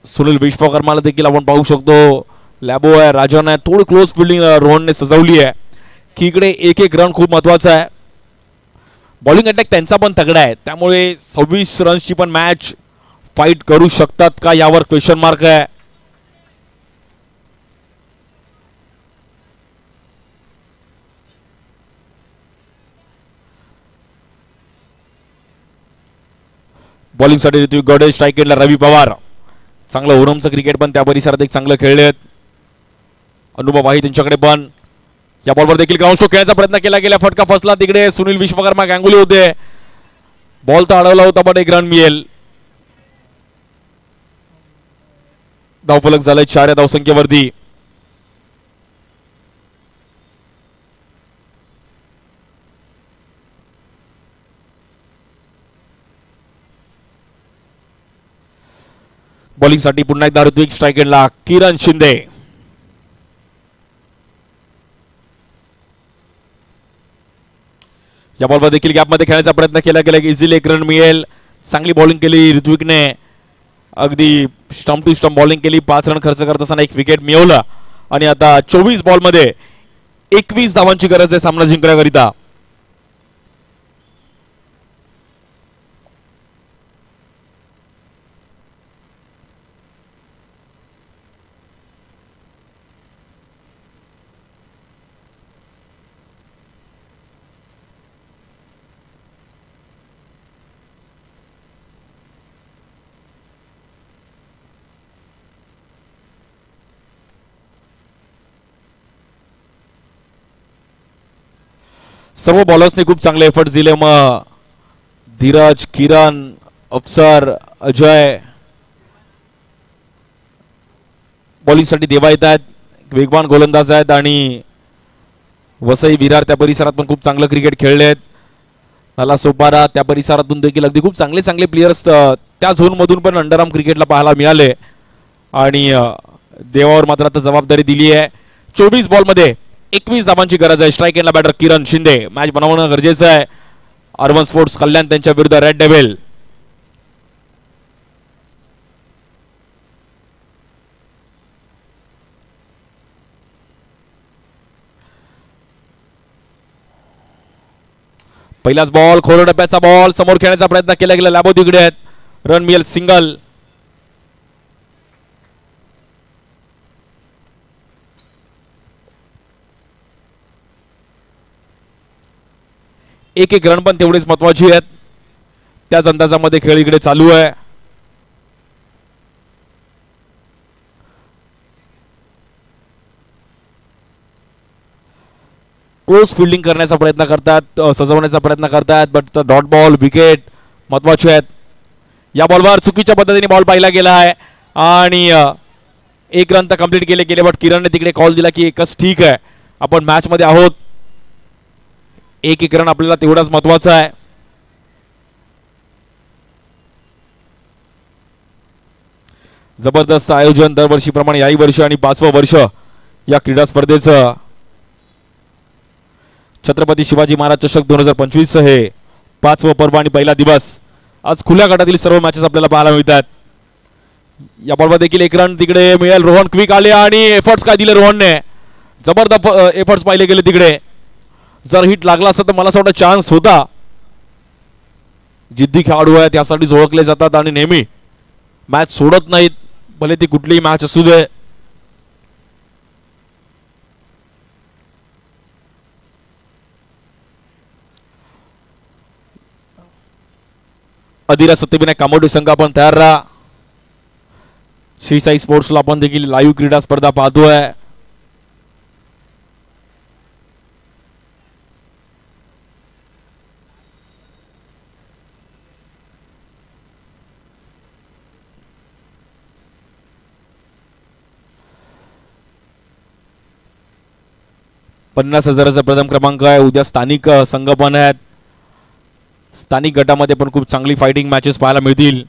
सुनील विश्वकर्माला देखील आपण पाहू शकतो. लॅबो आहे, राजन आहे, थोडी क्लोज फिल्डिंग रोहनने सजवली आहे की इकडे एक एक रन खूप महत्वाचा आहे. बॉलिंग अटॅक त्यांचा पण तगडा आहे, त्यामुळे 26 रन्सची पण मॅच फाईट करू शकतात का यावर क्वेश्चन मार्क आहे. बॉलिंगसाठी ऋत्विक गौडे, स्ट्राईक एंडला रवी पवार. चांगलं ओरमचं क्रिकेट पण त्या परिसरात एक चांगलं खेळलेत. अनुभव आहे त्यांच्याकडे पण. या बॉलवर देखील ग्राउंड स्ट्रोक खेळण्याचा प्रयत्न केला गेला, फटका फसला. तिकडे सुनील विश्वकर्मा गांगुली होते. बॉल तर अडवला होता पण एक रन मिळेल. धावफलक झालंय 4 या धावसंख्येवरती. बॉलिंगसाठी पुन्हा एकदा ऋत्विक, स्ट्राईक एंडला किरण शिंदे. या बॉलवर देखील गॅपमध्ये खेळण्याचा प्रयत्न केला गेला. इझिली एक रन मिळेल. चांगली बॉलिंग केली ऋत्विकने, अगदी स्टंप टू स्टंप बॉलिंग केली. 5 रन खर्च करत असताना एक विकेट मिळवला आणि आता 24 बॉलमध्ये 21 धावांची गरज आहे सामना जिंकण्याकरिता. सर्व बॉलर्सने खूप चांगले एफर्ट्स दिले. मग धीरज, किरण, अफसर, अजय. बॉलिंगसाठी देवा येत आहेत, वेगवान गोलंदाज आहेत. आणि वसई विरार त्या परिसरात पण खूप चांगलं क्रिकेट खेळलेत. नाला सोपारा त्या परिसरातून देखील अगदी खूप चांगले चांगले प्लेयर्स त्या झोनमधून पण अंडरआर्म क्रिकेटला पाहायला मिळाले. आणि देवावर मात्र आता जबाबदारी दिली आहे. 24 बॉलमध्ये 21 धावांची गरज आहे. स्ट्राईक एंडला बॅटर किरण शिंदे. मॅच बनवणं गरजेचं आहे. अर्बन स्पोर्ट्स कल्याण त्यांच्या विरुद्ध रेड डेव्हिल. पहिलाच बॉल, खोल टप्प्याचा बॉल, समोर खेळण्याचा प्रयत्न केला गेला. लॅबो तिकडे आहेत. रन मिळेल, सिंगल. एक एक रन पण तेवढेच महत्वाची आहेत. त्याच अंदाजामध्ये खेळ इकडे चालू आहे. क्लोज फिल्डिंग करण्याचा प्रयत्न करतात, सजवण्याचा प्रयत्न करतात, बट डॉट बॉल, विकेट महत्वाचे आहेत. या बॉलवर चुकीच्या पद्धतीने बॉल पाहिला गेला आहे आणि एक रन तर कंप्लीट केले गेले. बट किरणने तिकडे कॉल दिला की एकच ठीक आहे, आपण मॅच मध्ये आहोत. एक रन आपल्याला तेवढाच महत्वाचा आहे. जबरदस्त आयोजन दरवर्षीप्रमाणे याही वर्षी आणि 5वं वर्ष या क्रीडा स्पर्धेचं. छत्रपती शिवाजी महाराज चषक 2025 हे 5वं पर्व आणि पहिला दिवस. आज खुल्या गटातील सर्व मॅचेस आपल्याला पाहायला मिळतात. या बॉलवर देखील एक रन तिकडे मिळेल. रोहन क्विक आले आणि एफर्ट्स काय दिले रोहनने, जबरदस्त एफर्ट्स पाहिले गेले तिकडे. जर हिट लागला असता तर मला असं वाटतं चान्स होता. जिद्दी खेळाडू आहे, त्यासाठी ओळखले जातात आणि नेहमी मॅच सोडत नाहीत, भले ती कुठलीही मॅच असू दे. अधिरा सत्यविनायक कामोडे संघ आपण तयार राहा. श्री साई स्पोर्ट्सला आपण देखील लाईव्ह क्रीडा स्पर्धा पाहतोय. $50,000चा प्रथम क्रमांक आहे. उद्या स्थानिक संघ पण आहेत. स्थानिक गटामध्ये पण खूप चांगली फायटिंग मॅचेस पाहायला मिळतील.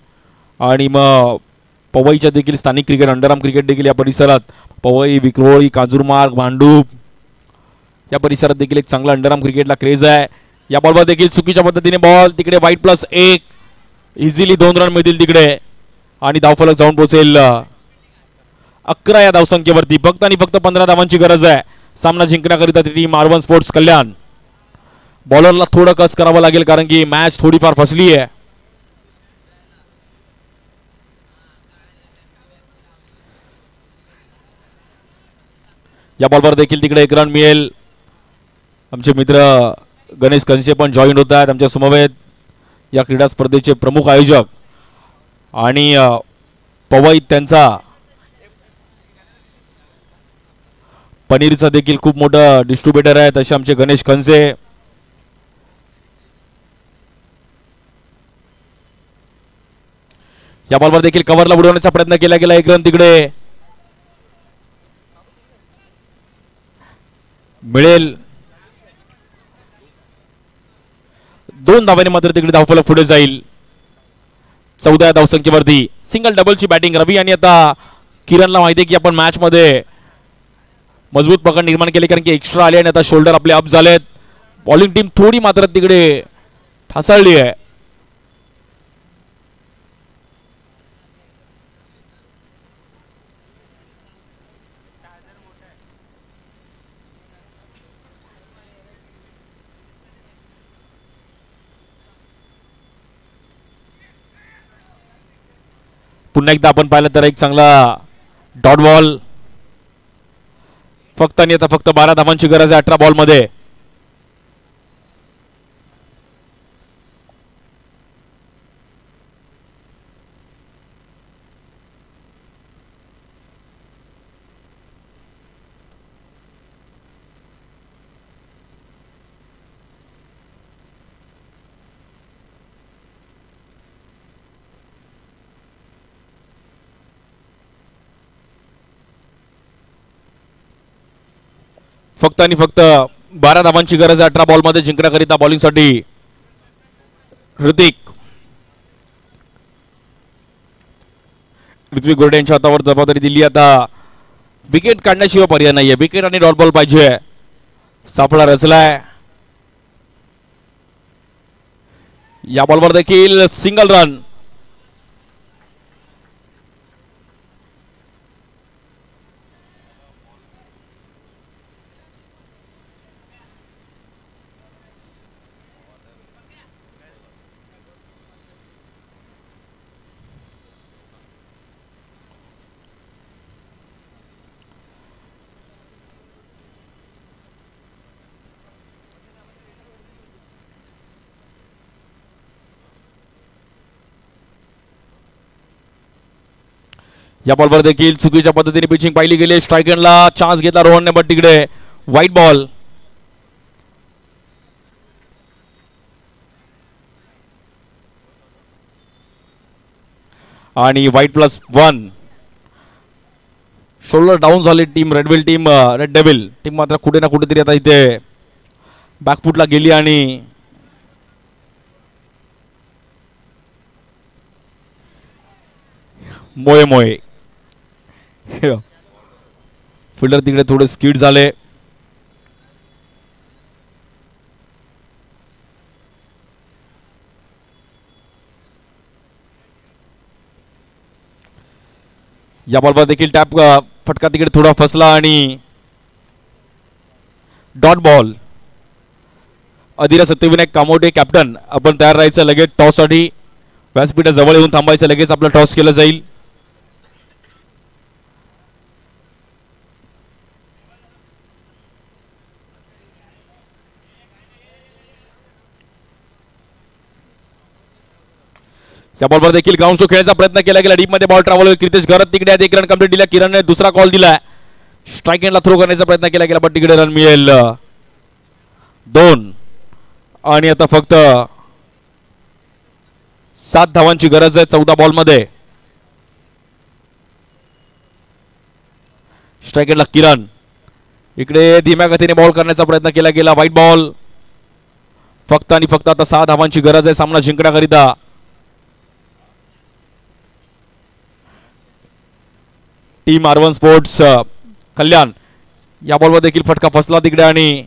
आणि मग पवईच्या देखील स्थानिक क्रिकेट अंडरआर्म क्रिकेट देखील या परिसरात पवई, विक्रोळी, कांजूरमार्ग, भांडूप या परिसरात देखील एक चांगला अंडरआर्म क्रिकेटला क्रेज आहे. या बॉलवर देखील चुकीच्या पद्धतीने बॉल तिकडे वाईट +1 इझिली 2 रन मिळतील तिकडे आणि धावफलक जाऊन पोहोचेल 11 या धावसंख्येवरती. फक्त आणि फक्त 15 धावांची गरज आहे सामना जिंकण्याकरिता टीम R1 स्पोर्ट्स कल्याण. बॉलरला थोडं कस करावं लागेल कारण की मॅच थोडीफार फसली आहे. या बॉलवर देखील तिकडे 1 रन मिळेल. आमचे मित्र गणेश कंसे पण जॉईन होत आहेत आमच्या समवेत. या क्रीडा स्पर्धेचे प्रमुख आयोजक आणि पवईत त्यांचा पनीरचा देखील खूप मोठा डिस्ट्रीब्युटर आहे तसे आमचे गणेश कंसे. या बॉलवर देखील कव्हरला उडवण्याचा प्रयत्न केला गेला. 1 रन तिकडे मिळेल. 2 धावांनी मात्र तिकडे धावफलक पुढे जाईल. 14 धावसंख्येवरती सिंगल डबलची बॅटिंग रवी. आणि आता किरणला माहिती आहे की आपण मॅच मध्ये मजबूत पकड निर्माण केली कारण की एक्स्ट्रा आले आणि आता शोल्डर आपले अप झालेत. बॉलिंग टीम थोडी मात्र तिकडे ठासळली आहे. पुन्हा एकदा आपण पाहिलं तर एक चांगला डॉट बॉल. फक्त आणि आता फक्त 12 धावांची गरज आहे 18 बॉल मध्ये. फक्त आणि फक्त 12 धावांची गरज आहे 18 बॉल मध्ये जिंकण्याकरिता. बॉलिंगसाठी ऋत्विक गोरडे यांच्या हातावर जबाबदारी दिली. आता विकेट काढण्याशिवाय पर्याय नाहीये. विकेट आणि डॉट बॉल पाहिजे. सापळा रचलाय. या बॉलवर देखील सिंगल रन. या बॉलवर देखील चुकीच्या पद्धतीने पिचिंग पाहिली गेली. स्ट्राईक एंडला चान्स घेतला रोहनने पण तिकडे व्हाईट बॉल. आणि व्हाईट +1. शोल्डर डाऊन झाली टीम रेड डेव्हिल टीम मात्र कुठे ना कुठेतरी आता इथे बॅकफुटला गेली आणि मोये फिल्डर तिकडे थोडे स्किड झाले. या बॉलवर देखील टॅप फटका तिकडे थोडा फसला आणि dot ball. Adhira Satyavinayak कामोडे captain आपण तयार राहायचं लगेच टॉस साठी. व्यासपीठा जवळ येऊन थांबायचं. लगेच आपलं टॉस केलं जाईल. त्या बॉलवर देखील ग्राउंड स्ट्रोक खेळण्याचा प्रयत्न केला गेला. डीप मध्ये बॉल ट्रॅव्हल क्रितेश घरत तिकडे एक रन कंप्लीट दिला. किरणने दुसरा कॉल दिलाय. स्ट्राईक एंडला थ्रो करण्याचा प्रयत्न केला गेला पण तिकडे रन मिळेल 2. आणि आता फक्त 7 धावांची गरज आहे 14 बॉल मध्ये. स्ट्राईक एंडला किरण इकडे धीम्या गतीने बॉल करण्याचा प्रयत्न केला गेला. White ball. फक्त आणि फक्त आता 6 धावांची गरज आहे सामना जिंकण्याकरिता. टीम R1 स्पोर्ट्स कल्याण या बॉलवर देखील फटका फसला तिकडे आणि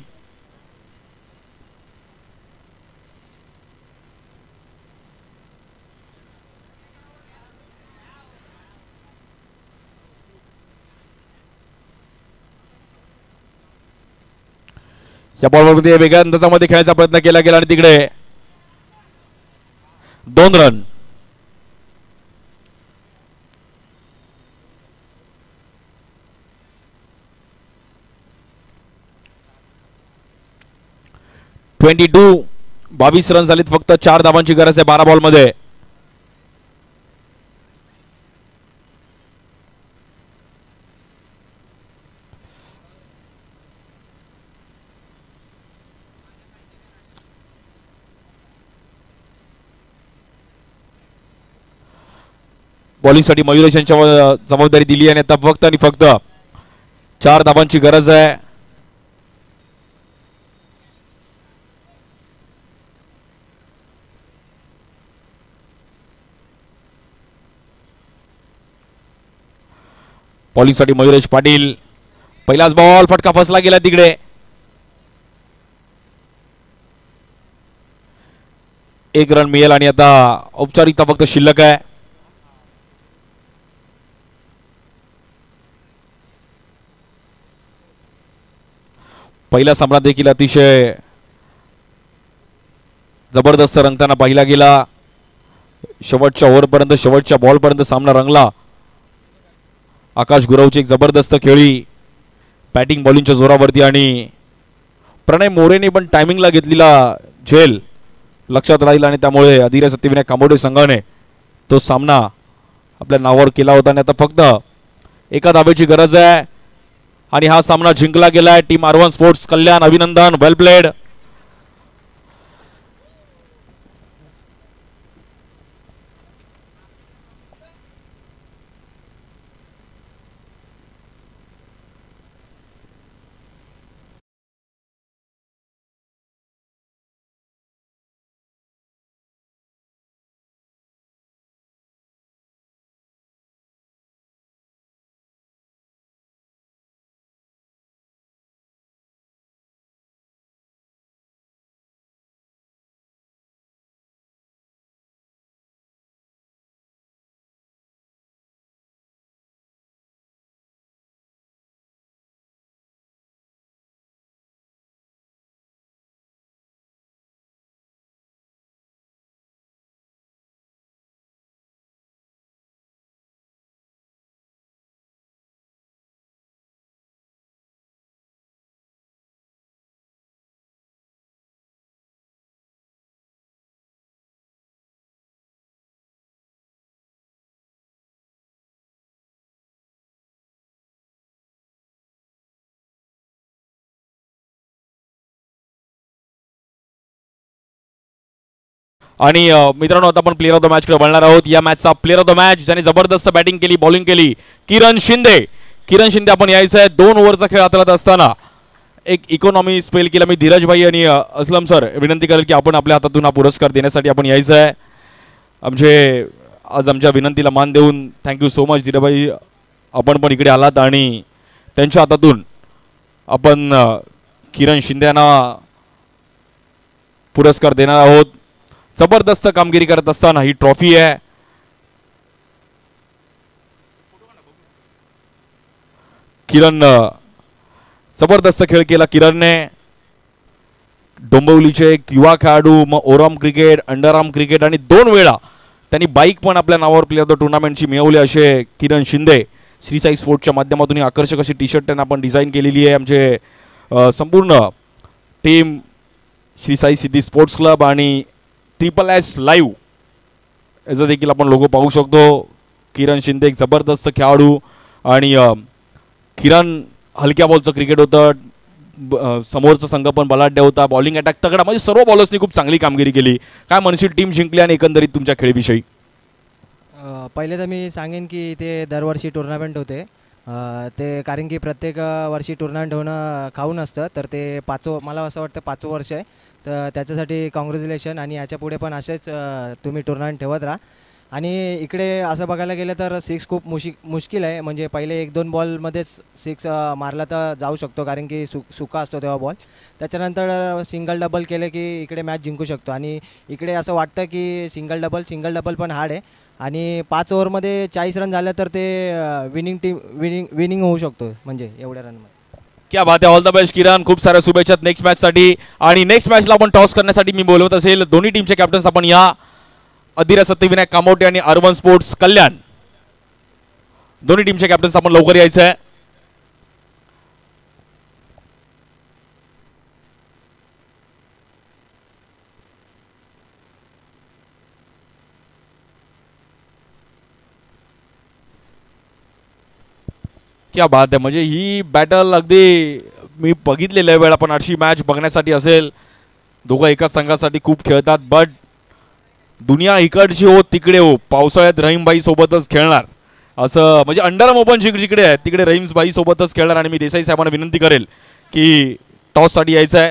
या बॉलवर वेगळ्या अंदाजामध्ये खेळायचा प्रयत्न केला गेला आणि तिकडे 2 रन. .22 22 रन झालीत. फक्त 4 धावांची गरज आहे 12 बॉल मध्ये. बॉलिंगसाठी मयुरेश यांच्या जबाबदारी दिली आणि आता फक्त आणि फक्त 4 धावांची गरज आहे. बॉलिंगसाठी मयुरेश पाटील. पहिलाच बॉल फटका फसला गेला तिकडे. एक रन मिळेल आणि आता औपचारिकता फक्त शिल्लक आहे. पहिला सामना देखील अतिशय जबरदस्त रंगताना पाहिला गेला. शेवटच्या ओव्हरपर्यंत शेवटच्या बॉलपर्यंत सामना रंगला. आकाश गुरवची एक जबरदस्त खेळी बॅटिंग बॉलिंगच्या जोरावरती आणि प्रणय मोरेने पण टायमिंगला घेतलेला झेल लक्षात राहील आणि त्यामुळे अधीर सत्यविनायक कामोडे संघाने तो सामना आपल्या नावावर केला होता. आणि आता फक्त 1 धावेची गरज आहे आणि हा सामना जिंकला गेलाय. टीम R1 स्पोर्ट्स कल्याण अभिनंदन. वेल प्लेड. आणि मित्रांनो आता आपण प्लेअर ऑफ द मॅच कडे वळणार आहोत. या मॅचचा प्लेअर ऑफ द मॅच ज्याने जबरदस्त बॅटिंग केली बॉलिंग केली किरण शिंदे. किरण शिंदे आपण यायचं आहे. 2 ओव्हरचा खेळ हाताळत असताना एक इकॉनॉमी स्पेल केला. मी धीरज भाई आणि असलम सर विनंती करेल की आपण आपल्या हातातून हा पुरस्कार देण्यासाठी आपण यायचं आहे. आज आमच्या विनंतीला मान देऊन थँक्यू सो मच धीरज भाई. आपण पण इकडे आलात आणि त्यांच्या हातातून आपण किरण शिंदे यांना पुरस्कार देणार आहोत. जबरदस्त कामगिरी करत असताना ही ट्रॉफी आहे. किरण जबरदस्त खेळ केला किरणने. डोंबिवलीचे एक युवा खेळाडू, मग ओराम क्रिकेट, अंडरआर्म क्रिकेट आणि 2 वेळा त्यांनी बाईक पण आपल्या नावावर प्लेअर ऑफ द टुर्नामेंटची मिळवली असे किरण शिंदे. श्री साई स्पोर्ट्सच्या माध्यमातून ही आकर्षक अशी टी शर्ट त्यांना आपण डिझाईन केलेली आहे. आमचे संपूर्ण टीम श्री साई सिद्धी स्पोर्ट्स क्लब आणि SSS लाईव्ह याचं देखील आपण लोगो पाहू शकतो. किरण शिंदे एक जबरदस्त खेळाडू आणि किरण हलक्या बॉलचं क्रिकेट होतं. समोरचा संघ पण बलाढ्य होता. बॉलिंग अटॅक तगडा, म्हणजे सर्व बॉलर्सनी खूप चांगली कामगिरी केली. काय म्हणशील टीम जिंकली आणि एकंदरीत तुमच्या खेळीविषयी? पहिले तर मी सांगेन की ते दरवर्षी टुर्नामेंट होते. ते कारण की प्रत्येक वर्षी टुर्नामेंट होणं खाऊन असतं, तर ते मला असं वाटतं 5वं वर्ष आहे. तर त्याच्यासाठी कॉंग्रॅच्युलेशन. आणि याच्या पुढे पण असेच तुम्ही टुर्नामेंट ठेवत राहा. आणि इकडे असं बघायला गेलं तर सिक्स खूप मुश्किल आहे. म्हणजे पहिले 1-2 बॉलमध्येच सिक्स मारला तर जाऊ शकतो, कारण की सुका असतो तेव्हा बॉल. त्याच्यानंतर सिंगल डबल केले की इकडे मॅच जिंकू शकतो. आणि इकडे असं वाटतं की सिंगल डबल पण हार्ड आहे. आणि 5 ओव्हरमध्ये 40 रन झालं तर ते विनिंग होऊ शकतो, म्हणजे एवढ्या रनमध्ये. क्या बात आहे. ऑल द बेस्ट किरण. खूप साऱ्या शुभेच्छा नेक्स्ट मॅचसाठी. आणि नेक्स्ट मॅचला आपण टॉस करण्यासाठी मी बोलवत असेल दोन्ही टीमचे कॅप्टन्स आपण या. अधीरा सत्यविनायक कामोटे आणि अर्बन स्पोर्ट्स कल्याण, दोन्ही टीमचे कॅप्टन्स आपण लवकर यायचं आहे. क्या बात आहे. म्हणजे ही बॅटल अगदी मी बघितलेलं आहे वेळा, पण अशी मॅच बघण्यासाठी असेल. दोघं एकाच संघासाठी खूप खेळतात, बट दुनिया इकडची हो तिकडे हो. पावसाळ्यात रहीमबाई सोबतच खेळणार, असं म्हणजे अंडरआर्म ओपन जिकडे आहे तिकडे रहीमबाई सोबतच खेळणार. आणि मी देसाई साहेबांना विनंती करेल की टॉससाठी यायचं आहे.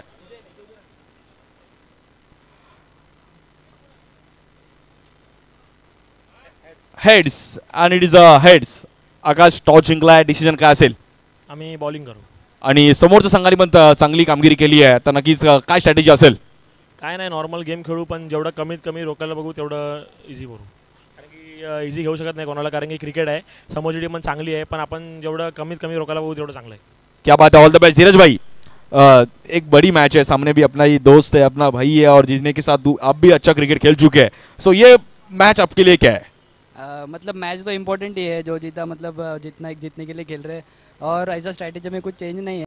हेड्स आणि it is a heads. Akash, toss जिंकलाय, डिसिजन काय असेल? आम्ही बॉलिंग करू. आणि समोरच्या संघाने पण चांगली कामगिरी केली आहे, तर नक्कीच काय स्ट्रॅटेजी असेल? काय नाही, नॉर्मल गेम खेळू, पण जेवढं कमीत कमी रोकायला बघू तेवढं इझी करू. कारण की इझी घेऊ शकत नाही कोणाला, कारण की क्रिकेट आहे. समोरची टीम पण चांगली आहे, पण आपण जेवढं कमीत कमी रोकायला बघू तेवढं चांगलं आहे. क्या बात है. ऑल द बेस्ट धीरज भाई. एक बड़ी मैच है, सामने भी अपना ही दोस्त है, अपना भाई है, और जीतने के साथ आप भी अच्छा क्रिकेट खेल चुके हैं. सो ये मैच आपके लिए क्या है? मतलब मैच तो इम्पोर्टेंट ही है, जो जीता मतलब जीतने के लिए खेल रहे हैं, और ऐसा स्ट्रैटेजी में कुछ चेंज नहीं है.